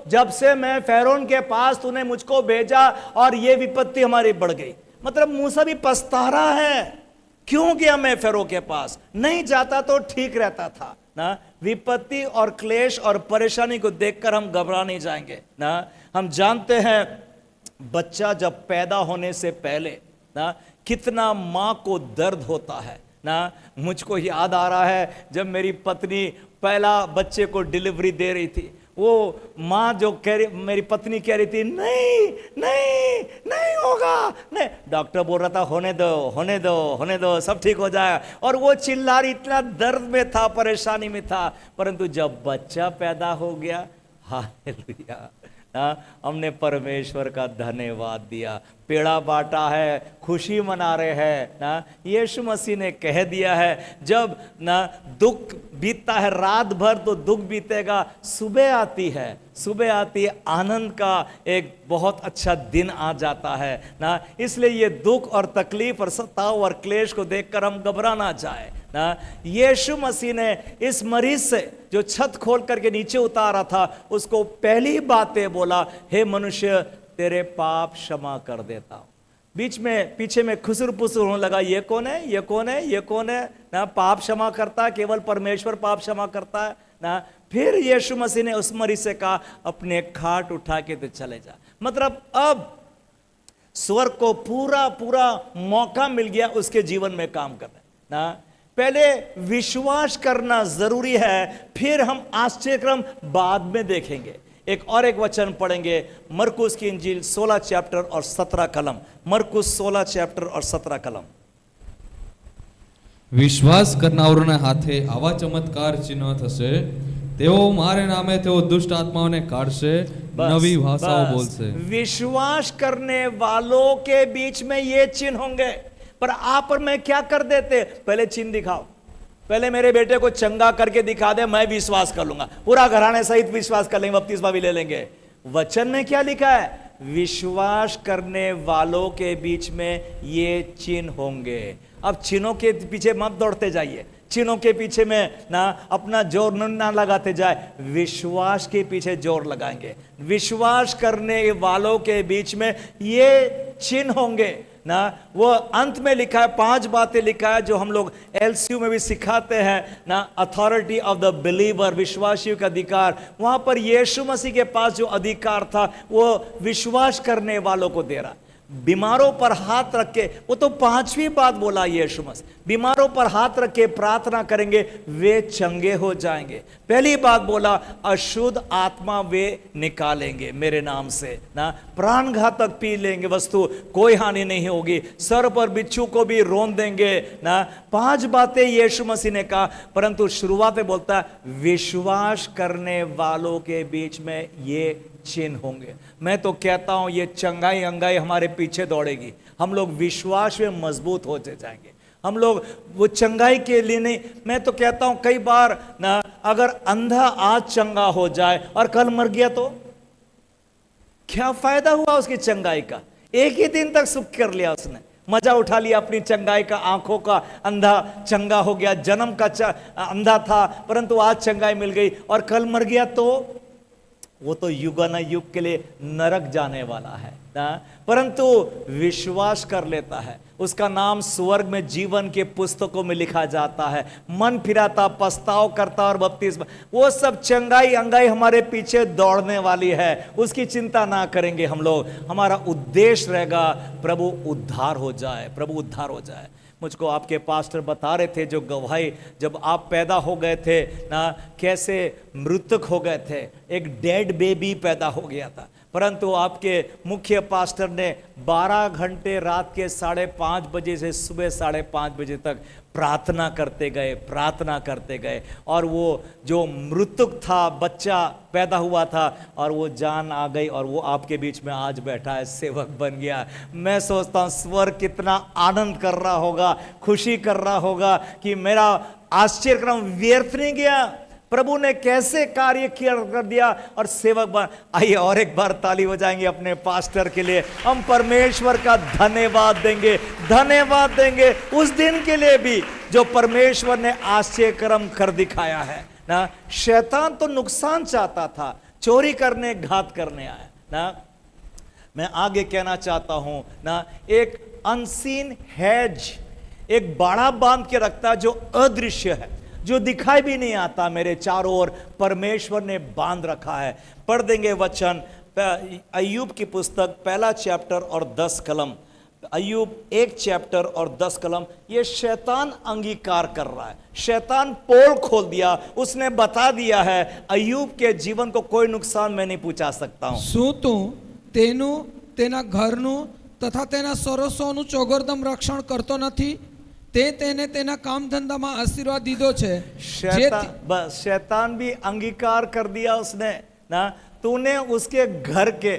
जब से मैं फैरोन के पास तूने मुझको भेजा और ये विपत्ति हमारी बढ़ गई। मतलब मूसा भी पछता रहा है, क्यों गया मैं फैरो के पास, नहीं जाता तो ठीक रहता था ना। विपत्ति और क्लेश और परेशानी को देखकर हम घबरा नहीं जाएंगे ना। हम जानते हैं बच्चा जब पैदा होने से पहले ना कितना माँ को दर्द होता है ना। मुझको याद आ रहा है जब मेरी पत्नी पहला बच्चे को डिलीवरी दे रही थी, वो माँ जो कह रही, मेरी पत्नी कह रही थी नहीं नहीं नहीं होगा, नहीं, डॉक्टर बोल रहा था होने दो होने दो होने दो, सब ठीक हो जाएगा, और वो चिल्ला रही, इतना दर्द में था, परेशानी में था। परंतु जब बच्चा पैदा हो गया, हालेलुया, हमने परमेश्वर का धन्यवाद दिया, पेड़ा बांटा है, खुशी मना रहे हैं ना। यीशु मसीह ने कह दिया है, जब ना दुख बीतता है रात भर तो दुख बीतेगा, सुबह आती है, सुबह आती है आनंद का एक बहुत अच्छा दिन आ जाता है ना। इसलिए ये दुख और तकलीफ और सताव और क्लेश को देखकर हम घबरा ना जाए ना। यीशु मसीह ने इस मरीज से जो छत खोल करके नीचे उतारा था, उसको पहली बातें बोला, हे मनुष्य तेरे पाप क्षमा कर देता हूं। बीच में पीछे में खुसर पुसर होने लगा, ये कौन है, ये कौन है, ये कौन है ना। पाप क्षमा करता है, केवल परमेश्वर पाप क्षमा करता है ना। फिर यीशु मसीह ने उस मरीज से कहा, अपने खाट उठा के तो चले जा। मतलब अब स्वर्ग को पूरा पूरा मौका मिल गया उसके जीवन में काम करने ना। पहले विश्वास करना जरूरी है, फिर हम आश्चर्यक्रम बाद में देखेंगे। एक वचन पढ़ेंगे, मरकुस की इंजील 16 चैप्टर और 17 कलम। मरकुस 16 चैप्टर और 17 कलम। વિશ્વાસ કરનારાઓના હાથે આવા ચમત્કાર ચિહ્ન થશે, તેઓ મારે નામે તેઓ દુષ્ટ આત્માઓને કાઢશે, નવી ભાષાઓ બોલશે। विश्वास करने वालों के बीच में ये चिन्ह होंगे। पर आप और मैं क्या कर देते, पहले चिन्ह दिखाओ, पहले मेरे बेटे को चंगा करके दिखा दे, मैं विश्वास कर लूंगा, पूरा घराने सहित विश्वास कर लेंगे, बपतिस्मा भी ले लेंगे। वचन में क्या लिखा है, विश्वास करने वालों के बीच में ये चिन्ह होंगे। अब चिन्हों के पीछे मत दौड़ते जाइए, चिन्हों के पीछे में ना अपना जोर ना लगाते जाए, विश्वास के पीछे जोर लगाएंगे। विश्वास करने वालों के बीच में ये चिन्ह होंगे ना। वो अंत में लिखा है, 5 बातें लिखा है जो हम लोग एलसीयू में भी सिखाते हैं ना। अथॉरिटी ऑफ द बिलीवर, विश्वासियों का अधिकार। वहां पर यीशु मसीह के पास जो अधिकार था वो विश्वास करने वालों को दे रहा। बीमारों पर हाथ रख के, वो तो 5वीं बात बोला यीशु मसीह, बीमारों पर हाथ रख के प्रार्थना करेंगे वे चंगे हो जाएंगे। पहली बात बोला, अशुद्ध आत्मा वे निकालेंगे मेरे नाम से ना। प्राण घातक पी लेंगे वस्तु, कोई हानि नहीं होगी, सर पर बिच्छू को भी रोन देंगे ना। 5 बातें यीशु मसीह ने कहा, परंतु शुरुआत में बोलता है विश्वास करने वालों के बीच में ये चिन्ह होंगे। मैं तो कहता हूं ये चंगाई अंगाई हमारे पीछे दौड़ेगी, हम लोग विश्वास में मजबूत होते जाएंगे। हम लोग वो चंगाई के लिए नहीं, मैं तो कहता हूं कई बार ना, अगर अंधा आज चंगा हो जाए और कल मर गया तो क्या फायदा हुआ उसकी चंगाई का। एक ही दिन तक सुख कर लिया उसने, मजा उठा लिया अपनी चंगाई का, आंखों का अंधा चंगा हो गया, जन्म का अंधा था परंतु आज चंगाई मिल गई, और कल मर गया तो वो तो युगानुयुग के लिए नरक जाने वाला है ना। परंतु विश्वास कर लेता है, उसका नाम स्वर्ग में जीवन के पुस्तकों में लिखा जाता है। मन फिराता, पछताव करता और बपतिस्मा, वो सब चंगाई अंगाई हमारे पीछे दौड़ने वाली है, उसकी चिंता ना करेंगे हम लोग। हमारा उद्देश्य रहेगा प्रभु उद्धार हो जाए, प्रभु उद्धार हो जाए। मुझको आपके पास्टर बता रहे थे जो गवाही, जब आप पैदा हो गए थे ना, कैसे मृतक हो गए थे, एक डेड बेबी पैदा हो गया था, परंतु आपके मुख्य पास्टर ने 12 घंटे रात के 5:30 बजे से सुबह 5:30 बजे तक प्रार्थना करते गए, प्रार्थना करते गए, और वो जो मृतक था, बच्चा पैदा हुआ था और वो जान आ गई, और वो आपके बीच में आज बैठा है, सेवक बन गया। मैं सोचता हूँ स्वर्ग कितना आनंद कर रहा होगा, खुशी कर रहा होगा कि मेरा आश्चर्यक्रम व्यर्थ नहीं गया, प्रभु ने कैसे कार्य किया कर दिया और सेवक बन। आइए और एक बार ताली बजाएंगे अपने पास्टर के लिए, हम परमेश्वर का धन्यवाद देंगे, धन्यवाद देंगे उस दिन के लिए भी जो परमेश्वर ने आश्चर्यक्रम कर दिखाया है ना। शैतान तो नुकसान चाहता था, चोरी करने, घात करने आया ना। मैं आगे कहना चाहता हूं ना, एक अनसीन हेज, एक बाड़ा बांध के रखता जो अदृश्य है, जो दिखाई भी नहीं आता, मेरे चारों ओर परमेश्वर ने बांध रखा है। पढ़ देंगे वचन, अय्यूब की पुस्तक 1 चैप्टर और 10 कलम। अय्यूब 1 चैप्टर और 10 कलम, ये शैतान अंगीकार कर रहा है। शैतान पोल खोल दिया, उसने बता दिया है अय्यूब के जीवन को कोई नुकसान मैं नहीं पहुंचा सकता हूं। શું તું તેનું તેના ઘરનું તથા તેના સરસોનું ચોગરદમ રક્ષણ કરતો નથી? તે તેને તેના કામ ધંધામાં આશીર્વાદ દીધો છે જે बस शैतान भी अंगीकार कर दिया उसने ना, तूने उसके घर के,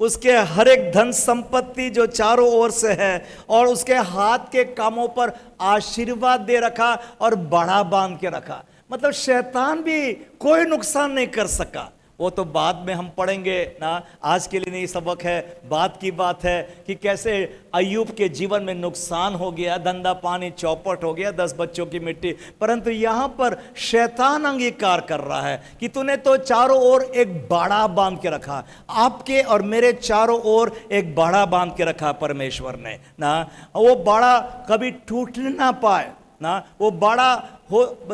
उसके हर एक धन संपत्ति जो चारों ओर से है और उसके हाथ के कामों पर आशीर्वाद दे रखा और बड़ा बांध के रखा। मतलब शैतान भी कोई नुकसान नहीं कर सका। वो तो बाद में हम पढ़ेंगे ना, आज के लिए नहीं सबक है, बात की बात है कि कैसे अय्यूब के जीवन में नुकसान हो गया, धंधा पानी चौपट हो गया, 10 बच्चों की मिट्टी। परंतु यहां पर शैतान अंगीकार कर रहा है कि तूने तो चारों ओर एक बाड़ा बांध के रखा, आपके और मेरे चारों ओर एक बाड़ा बांध के रखा परमेश्वर ने ना। वो बाड़ा कभी टूट ना पाए ना, वो बाड़ा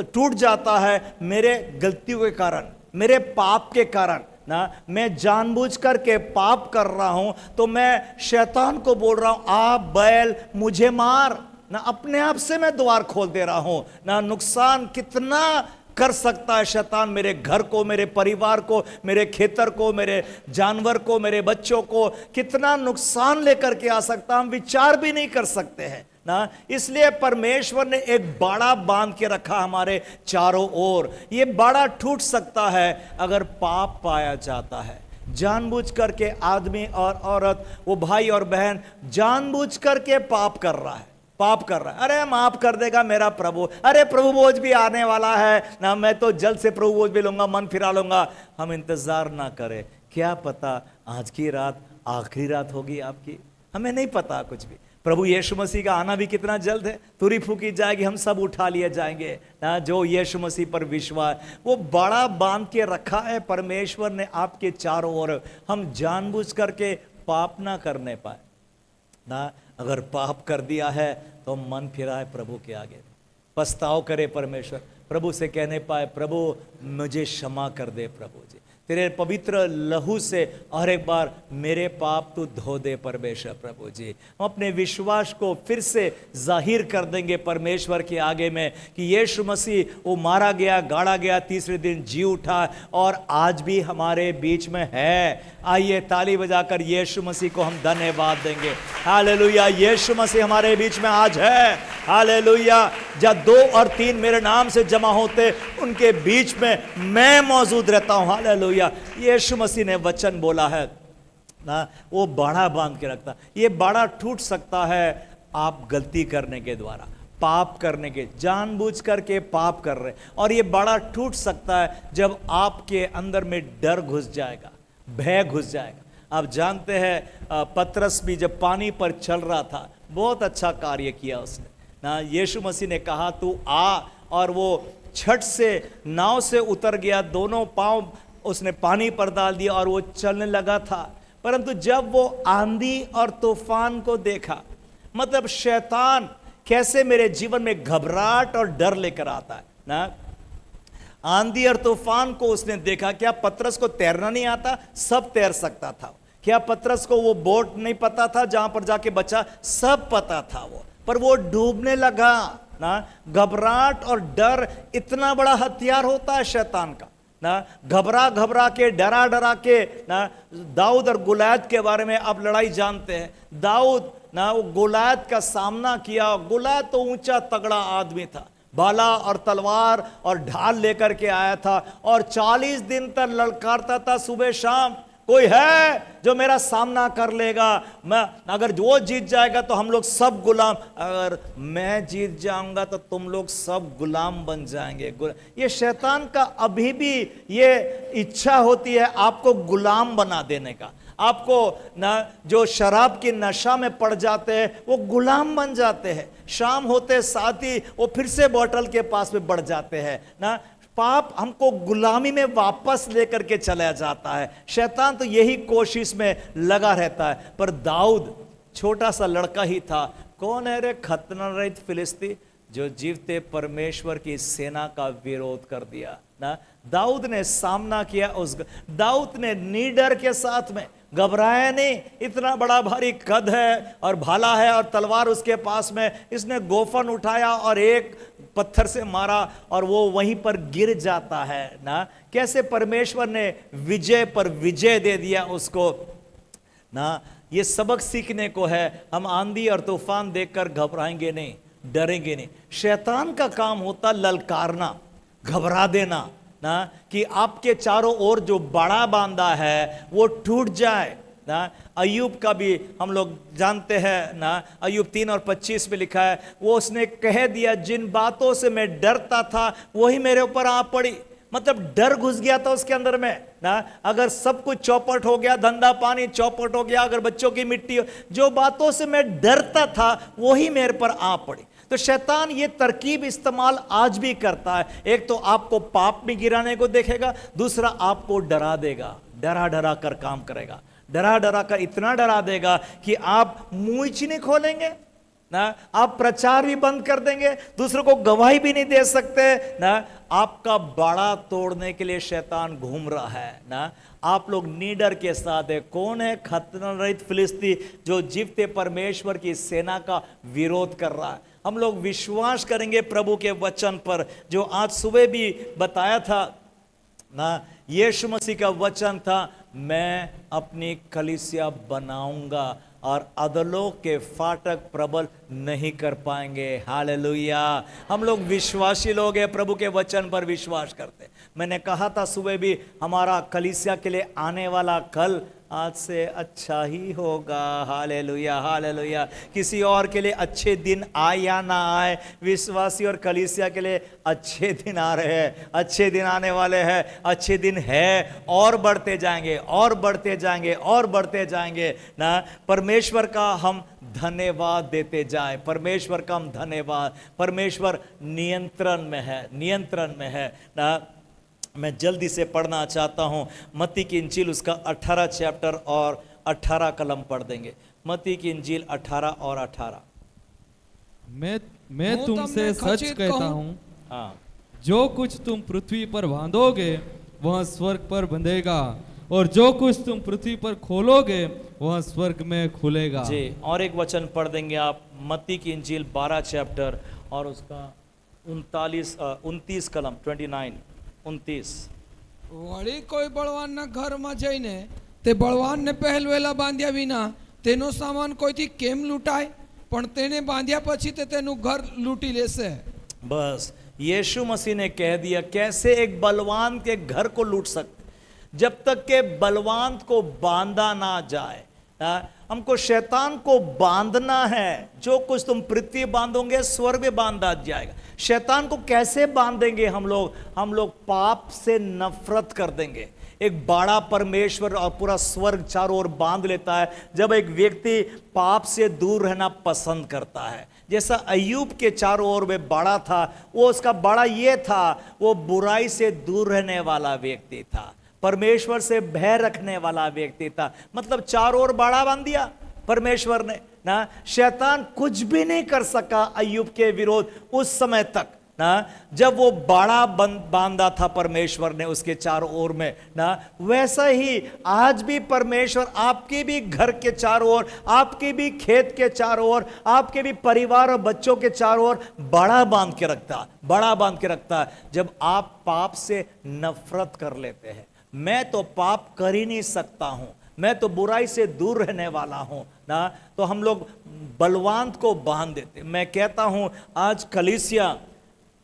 टूट जाता है मेरे गलतियों के कारण, मेरे पाप के कारण ना। मैं जानबूझ करके पाप कर रहा हूं तो मैं शैतान को बोल रहा हूं आ बैल मुझे मार ना, अपने आप से मैं द्वार खोल दे रहा हूं ना। नुकसान कितना कर सकता है शैतान मेरे घर को, मेरे परिवार को, मेरे खेतर को, मेरे जानवर को, मेरे बच्चों को, कितना नुकसान लेकर के आ सकता, हम विचार भी नहीं कर सकते हैं ना। इसलिए परमेश्वर ने एक बाड़ा बांध के रखा हमारे चारों ओर। ये बाड़ा टूट सकता है अगर पाप पाया जाता है। जानबूझ करके आदमी और औरत, वो भाई और बहन जानबूझ करके पाप कर रहा है, पाप कर रहा है। अरे माफ कर देगा मेरा प्रभु, अरे प्रभु बोझ भी आने वाला है ना, मैं तो जल्द से प्रभु बोझ भी लूंगा, मन फिरा लूंगा। हम इंतजार ना करें, क्या पता आज की रात आखिरी रात होगी आपकी, हमें नहीं पता कुछ भी। प्रभु यीशु मसीह का आना भी कितना जल्द है, तुरी फूकी जाएगी, हम सब उठा लिए जाएंगे ना। जो यीशु मसीह पर विश्वास, वो बड़ा बांध के रखा है परमेश्वर ने आपके चारों ओर, हम जानबूझ करके पाप ना करने पाए ना। अगर पाप कर दिया है तो मन फिराए प्रभु के आगे, पछताव करे परमेश्वर, प्रभु से कहने पाए प्रभु मुझे क्षमा कर दे, प्रभु जी तेरे पवित्र लहू से और एक बार मेरे पाप तू धो दे परमेश्वर। प्रभु जी हम अपने विश्वास को फिर से जाहिर कर देंगे परमेश्वर के आगे में कि यीशु मसीह वो मारा गया, गाड़ा गया, तीसरे दिन जी उठा और आज भी हमारे बीच में है। आइए ताली बजाकर यीशु मसीह को हम धन्यवाद देंगे। हालेलुया, यीशु मसीह हमारे बीच में आज है। हालेलुया, जब 2 और 3 मेरे नाम से जमा होते उनके बीच में मैं मौजूद रहता हूं। हालेलुया, यीशु मसीह ने वचन बोला है ना, वो बाड़ा बांध के रखता। ये बाड़ा टूट सकता है आप गलती करने के द्वारा, पाप करने के, जानबूझ करके पाप कर रहे, और ये बाड़ा टूट सकता है जब आपके अंदर में डर घुस जाएगा, भय घुस जाएगा। आप जानते हैं पतरस भी जब पानी पर चल रहा था बहुत अच्छा कार्य किया उसने ना। यीशु मसीह ने कहा तू आ, और वो छठ से नाव से उतर गया, दोनों पांव उसने पानी पर डाल दिया और वो चलने लगा था। परंतु जब वो आंधी और तूफान को देखा, मतलब शैतान कैसे मेरे जीवन में घबराहट और डर लेकर आता है ना, आंधी और तूफान को उसने देखा। क्या पतरस को तैरना नहीं आता? सब तैर सकता था। क्या पतरस को वो बोट नहीं पता था जहां पर जाके बचा? सब पता था वो, पर वो डूबने लगा ना। घबराहट और डर इतना बड़ा हथियार होता है शैतान का ना। घबरा घबरा के, डरा डरा के ना। दाऊद और गुलायत के बारे में आप लड़ाई जानते हैं। दाऊद ना वो गुलायत का सामना किया। गुलायत तो ऊंचा तगड़ा आदमी था, भाला और तलवार और ढाल लेकर के आया था और 40 दिन तक ललकारता था सुबह शाम, कोई है जो मेरा सामना कर लेगा? मैं अगर वो जीत जाएगा तो हम लोग सब गुलाम, अगर मैं जीत जाऊंगा तो तुम लोग सब गुलाम बन जाएंगे। ये शैतान का अभी भी ये इच्छा होती है आपको गुलाम बना देने का। आपको ना जो शराब की नशा में पड़ जाते हैं वो गुलाम बन जाते हैं, शाम होते साथ ही वो फिर से बोतल के पास में बढ़ जाते हैं ना। पाप हमको गुलामी में वापस लेकर के चला जाता है। शैतान तो यही कोशिश में लगा रहता है। पर दाऊद छोटा सा लड़का ही था। कौन है रे खतना रहित फिलिस्ती जो जीवते परमेश्वर की सेना का विरोध कर दिया ना। दाऊद ने सामना किया। दाऊद ने निडर के साथ में घबराया नहीं, इतना बड़ा भारी कद है और भाला है और तलवार उसके पास में, इसने गोफन उठाया और एक पत्थर से मारा और वो वहीं पर गिर जाता है ना। कैसे परमेश्वर ने विजय पर विजय दे दिया उसको ना। ये सबक सीखने को है। हम आंधी और तूफान देखकर घबराएंगे नहीं, डरेंगे नहीं। शैतान का काम होता ललकारना, घबरा देना ना, कि आपके चारों ओर जो बड़ा बांधा है वो टूट जाए ना। अय्यूब का भी हम लोग जानते हैं ना, अय्यूब 3:25 में लिखा है, वो उसने कह दिया जिन बातों से मैं डरता था वही मेरे ऊपर आ पड़ी। मतलब डर घुस गया था उसके अंदर में ना। अगर सब कुछ चौपट हो गया, धंधा पानी चौपट हो गया, अगर बच्चों की मिट्टी हो, जो बातों से मैं डरता था वही मेरे पर आ पड़ी। तो शैतान ये तरकीब इस्तेमाल आज भी करता है। एक तो आपको पाप में गिराने को देखेगा, दूसरा आपको डरा देगा, डरा डरा कर काम करेगा, डरा डरा कर इतना डरा देगा कि आप मुंह ही नहीं खोलेंगे ना, आप प्रचार भी बंद कर देंगे, दूसरों को गवाही भी नहीं दे सकते ना। आपका बाड़ा तोड़ने के लिए शैतान घूम रहा है ना। आप लोग निडर के साथ है। कौन है खतना रहित फिलिस्ती जो जीवते परमेश्वर की सेना का विरोध कर रहा है? हम लोग विश्वास करेंगे प्रभु के वचन पर, जो आज सुबह भी बताया था ना। यीशु मसीह का वचन था, मैं अपनी कलीसिया बनाऊंगा और अधलों के फाटक प्रबल नहीं कर पाएंगे। हालेलुया। हम लोग विश्वासी लोग हैं, प्रभु के वचन पर विश्वास करते। मैंने कहा था सुबह भी, हमारा कलीसिया के लिए आने वाला कल आज से अच्छा ही होगा। Hallelujah, hallelujah. किसी और के लिए अच्छे दिन आए या ना आए, विश्वासी और कलीसिया के लिए अच्छे दिन आ रहे हैं, अच्छे दिन आने वाले हैं, अच्छे दिन है, और बढ़ते जाएंगे और बढ़ते जाएंगे और बढ़ते जाएंगे ना। परमेश्वर का हम धन्यवाद देते जाए, परमेश्वर का हम धन्यवाद। परमेश्वर नियंत्रण में है, नियंत्रण में है ना। मैं जल्दी से पढ़ना चाहता हूं मत्ती की इंजील, उसका 18 चैप्टर और 18 कलम पढ़ देंगे। मत्ती की इंजील 18 और 18। मैं तुमसे सच कहता हूँ, हाँ, जो कुछ तुम पृथ्वी पर बांधोगे वह स्वर्ग पर बंधेगा, और जो कुछ तुम पृथ्वी पर खोलोगे वह स्वर्ग में खुलेगा। जी, और एक वचन पढ़ देंगे आप, मत्ती की इंजील 12 चैप्टर और उसका 29 कलम 29। વળી કોઈ બળવાનના ઘરમાં જઈને તે બળવાનને પહેલવેલા બાંધ્યા વિના તેનો સામાન કોઈથી કેમ લૂંટાય? પણ તેને બાંધ્યા પછી તે તેનું ઘર લૂંટી લેશે। बस यीशु मसीह ने कह दिया कैसे एक बलवान के घर को लूट सकते। जब तक के बलवान को बांधा ना जाए, हमको शैतान को बांधना है। जो कुछ तुम पृथ्वी बांधोगे स्वर्ग में बांधा जाएगा। शैतान को कैसे बांधेंगे हम लोग पाप से नफरत कर देंगे। एक बड़ा परमेश्वर और पूरा स्वर्ग चारों ओर बांध लेता है जब एक व्यक्ति पाप से दूर रहना पसंद करता है। जैसा अय्यूब के चारों ओर में बड़ा था, वो उसका बड़ा ये था, वो बुराई से दूर रहने वाला व्यक्ति था, परमेश्वर से भय रखने वाला व्यक्ति था। मतलब चारों ओर बाड़ा बांध दिया परमेश्वर ने ना। शैतान कुछ भी नहीं कर सका अय्यूब के विरोध उस समय तक ना, जब वो बाड़ा बांधा था परमेश्वर ने उसके चारों ओर में ना। वैसा ही आज भी परमेश्वर आपके भी घर के चारों ओर, आपके भी खेत के चारों ओर, आपके भी परिवार और बच्चों के चारों ओर बड़ा बांध के रखता, बड़ा बांध के रखता है। जब आप पाप से नफरत कर लेते हैं, मैं तो पाप कर ही नहीं सकता हूं, मैं तो बुराई से दूर रहने वाला हूं ना, तो हम लोग बलवान को बांध देते। मैं कहता हूं आज कलीसिया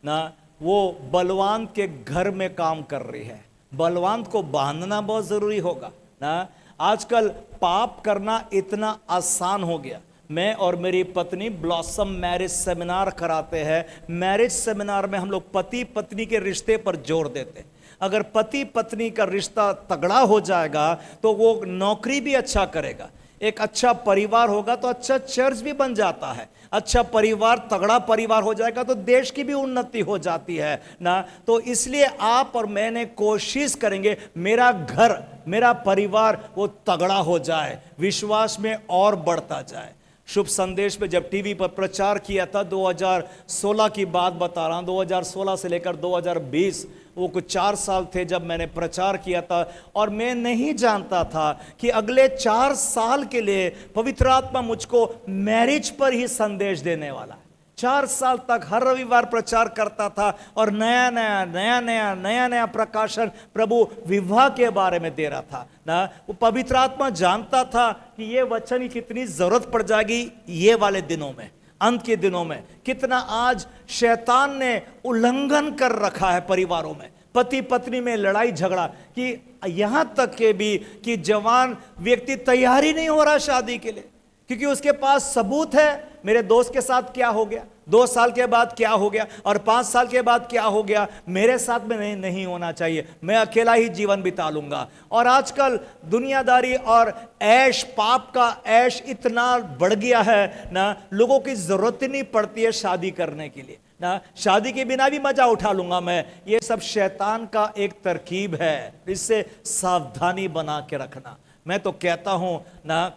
ना वो बलवान के घर में काम कर रही है। बलवान को बांधना बहुत जरूरी होगा ना। आजकल पाप करना इतना आसान हो गया। मैं और मेरी पत्नी ब्लॉसम मैरिज सेमिनार कराते हैं। मैरिज सेमिनार में हम लोग पति पत्नी के रिश्ते पर जोर देते हैं। अगर पति पत्नी का रिश्ता तगड़ा हो जाएगा तो वो नौकरी भी अच्छा करेगा, एक अच्छा परिवार होगा तो अच्छा चर्च भी बन जाता है, अच्छा परिवार तगड़ा परिवार हो जाएगा तो देश की भी उन्नति हो जाती है ना। तो इसलिए आप और मैंने कोशिश करेंगे मेरा घर, मेरा परिवार वो तगड़ा हो जाए, विश्वास में और बढ़ता जाए। शुभ संदेश पे जब टीवी पर प्रचार किया था, 2016 की बात बता रहा हूं, 2016 से लेकर 2020 वो कुछ 4 साल थे जब मैंने प्रचार किया था, और मैं नहीं जानता था कि अगले 4 साल के लिए पवित्र आत्मा मुझको मैरिज पर ही संदेश देने वाला है। 4 साल तक हर रविवार प्रचार करता था और नया नया प्रकाशन प्रभु विवाह के बारे में दे रहा था ना। वो पवित्र आत्मा जानता था कि ये वचन की कितनी जरूरत पड़ जाएगी ये वाले दिनों में, अंत के दिनों में। कितना आज शैतान ने उल्लंघन कर रखा है परिवारों में, पति पत्नी में लड़ाई झगड़ा, कि यहां तक के भी कि जवान व्यक्ति तैयारी नहीं हो रहा शादी के लिए, क्योंकि उसके पास सबूत है। मेरे दोस्त के साथ क्या हो गया, 2 साल के बाद क्या हो गया, और 5 साल के बाद क्या हो गया, मेरे साथ में नहीं होना चाहिए, मैं अकेला ही जीवन बिता लूंगा। और आजकल दुनियादारी और ऐश, पाप का ऐश इतना बढ़ गया है ना, लोगों की जरूरत ही नहीं पड़ती है शादी करने के लिए ना, शादी के बिना भी मजा उठा लूंगा मैं। ये सब शैतान का एक तरकीब है, इससे सावधानी बना के रखना। मैं तो कहता हूं ना,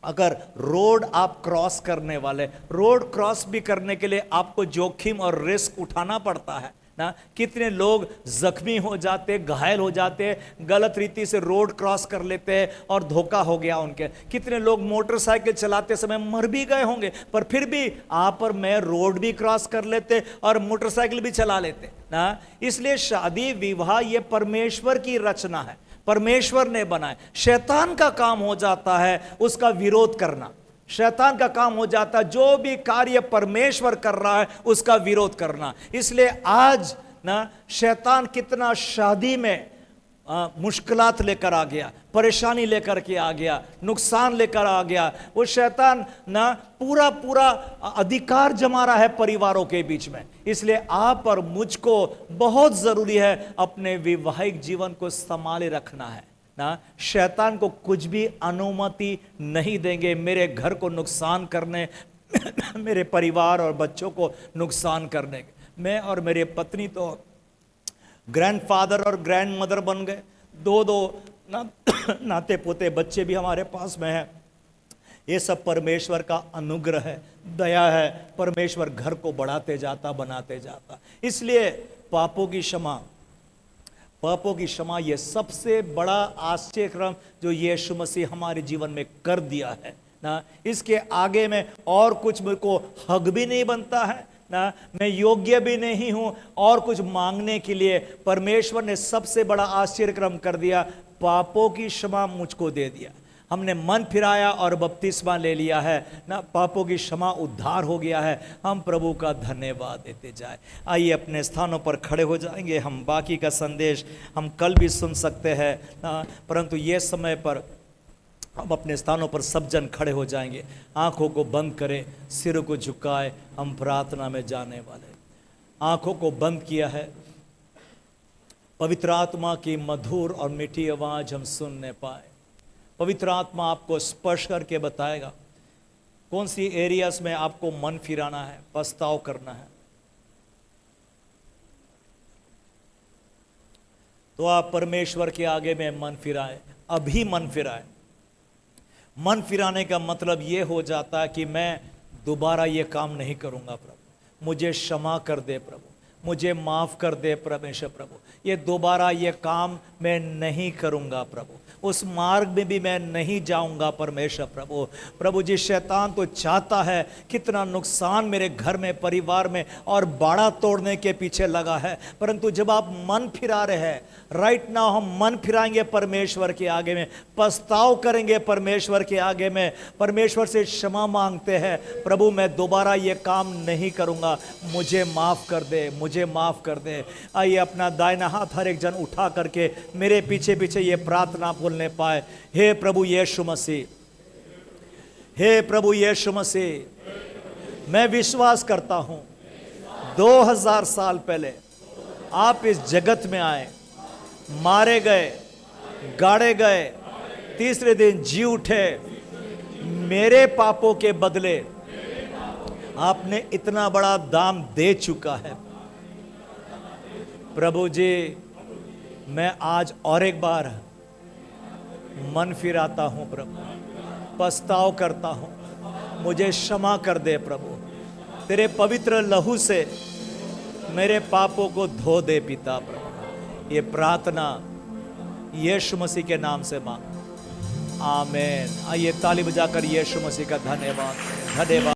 अगर रोड आप क्रॉस करने वाले, रोड क्रॉस भी करने के लिए आपको जोखिम और रिस्क उठाना पड़ता है ना। कितने लोग जख्मी हो जाते, घायल हो जाते, गलत रीति से रोड क्रॉस कर लेते हैं और धोखा हो गया उनके। कितने लोग मोटरसाइकिल चलाते समय मर भी गए होंगे, पर फिर भी आप और मैं रोड भी क्रॉस कर लेते और मोटरसाइकिल भी चला लेते ना। इसलिए शादी विवाह ये परमेश्वर की रचना है, परमेश्वर ने बनाए। शैतान का काम हो जाता है उसका विरोध करना, शैतान का काम हो जाता है जो भी कार्य परमेश्वर कर रहा है उसका विरोध करना। इसलिए आज ना शैतान कितना शादी में मुश्किलात लेकर आ गया, परेशानी लेकर के आ गया, नुकसान लेकर आ गया। वो शैतान ना पूरा अधिकार जमा रहा है परिवारों के बीच में। इसलिए आप और मुझको बहुत जरूरी है अपने वैवाहिक जीवन को संभाले रखना है ना। शैतान को कुछ भी अनुमति नहीं देंगे मेरे घर को नुकसान करने, मेरे परिवार और बच्चों को नुकसान करने। मैं और मेरे पत्नी तो ग्रैंडफादर और ग्रैंड मदर बन गए, दो नाते पोते बच्चे भी हमारे पास में हैं। ये सब परमेश्वर का अनुग्रह है, दया है। परमेश्वर घर को बढ़ाते जाता, बनाते जाता। इसलिए पापों की क्षमा ये सबसे बड़ा आश्चर्यक्रम जो यीशु मसीह हमारे जीवन में कर दिया है ना। इसके आगे में और कुछ मेरे को हक भी नहीं बनता है ना, मैं योग्य भी नहीं हूं और कुछ मांगने के लिए। परमेश्वर ने सबसे बड़ा आश्चर्यक्रम कर दिया, पापों की क्षमा मुझको दे दिया। हमने मन फिराया और बपतिस्मा ले लिया है ना, पापों की क्षमा, उद्धार हो गया है। हम प्रभु का धन्यवाद देते जाए। आइए अपने स्थानों पर खड़े हो जाएंगे। हम बाकी का संदेश हम कल भी सुन सकते हैं ना, परंतु ये समय पर हम अपने स्थानों पर सब जन खड़े हो जाएंगे। आंखों को बंद करें, सिर को झुकाए, हम प्रार्थना में जाने वाले। आंखों को बंद किया है, पवित्र आत्मा की मधुर और मीठी आवाज हम सुनने पाए। पवित्र आत्मा आपको स्पर्श करके बताएगा कौन सी एरियाज में आपको मन फिराना है, पछताव करना है। तो आप परमेश्वर के आगे में मन फिराए, अभी मन फिराए। मन फिराने का मतलब ये हो जाता है कि मैं दोबारा ये काम नहीं करूंगा प्रभु, मुझे क्षमा कर दे प्रभु, मुझे माफ़ कर दे परमेश्वर प्रभु, ये दोबारा ये काम मैं नहीं करूंगा प्रभु, उस मार्ग में भी मैं नहीं जाऊंगा परमेश्वर प्रभु। प्रभु जी, शैतान तो चाहता है कितना नुकसान मेरे घर में, परिवार में और बाड़ा तोड़ने के पीछे लगा है, परंतु जब आप मन फिरा रहे हैं, राइट नाउ हम मन फिराएंगे परमेश्वर के आगे में, पछताव करेंगे परमेश्वर के आगे में, परमेश्वर से क्षमा मांगते हैं, प्रभु मैं दोबारा ये काम नहीं करूंगा, मुझे माफ़ कर दे, मुझे माफ़ कर दे। आइए अपना दाहिना हाथ हर एक जन उठा करके मेरे पीछे पीछे ये प्रार्थना बोलने पाए। हे प्रभु यीशु मसीह, हे प्रभु यीशु मसीह, मैं विश्वास करता हूं 2000 साल पहले आप इस जगत में आए, मारे गए, गाड़े गए, तीसरे दिन जी उठे, मेरे पापों के बदले आपने इतना बड़ा दाम दे चुका है। प्रभु जी, मैं आज और एक बार मन फिराता हूं प्रभु, पछताव करता हूं, मुझे क्षमा कर दे प्रभु, तेरे पवित्र लहू से मेरे पापों को धो दे पिता प्रभु। ये प्रार्थना यीशु मसीह के नाम से मांग, आमीन। आइए ताली बजाकर यीशु मसीह का धन्यवाद, धन्यवाद।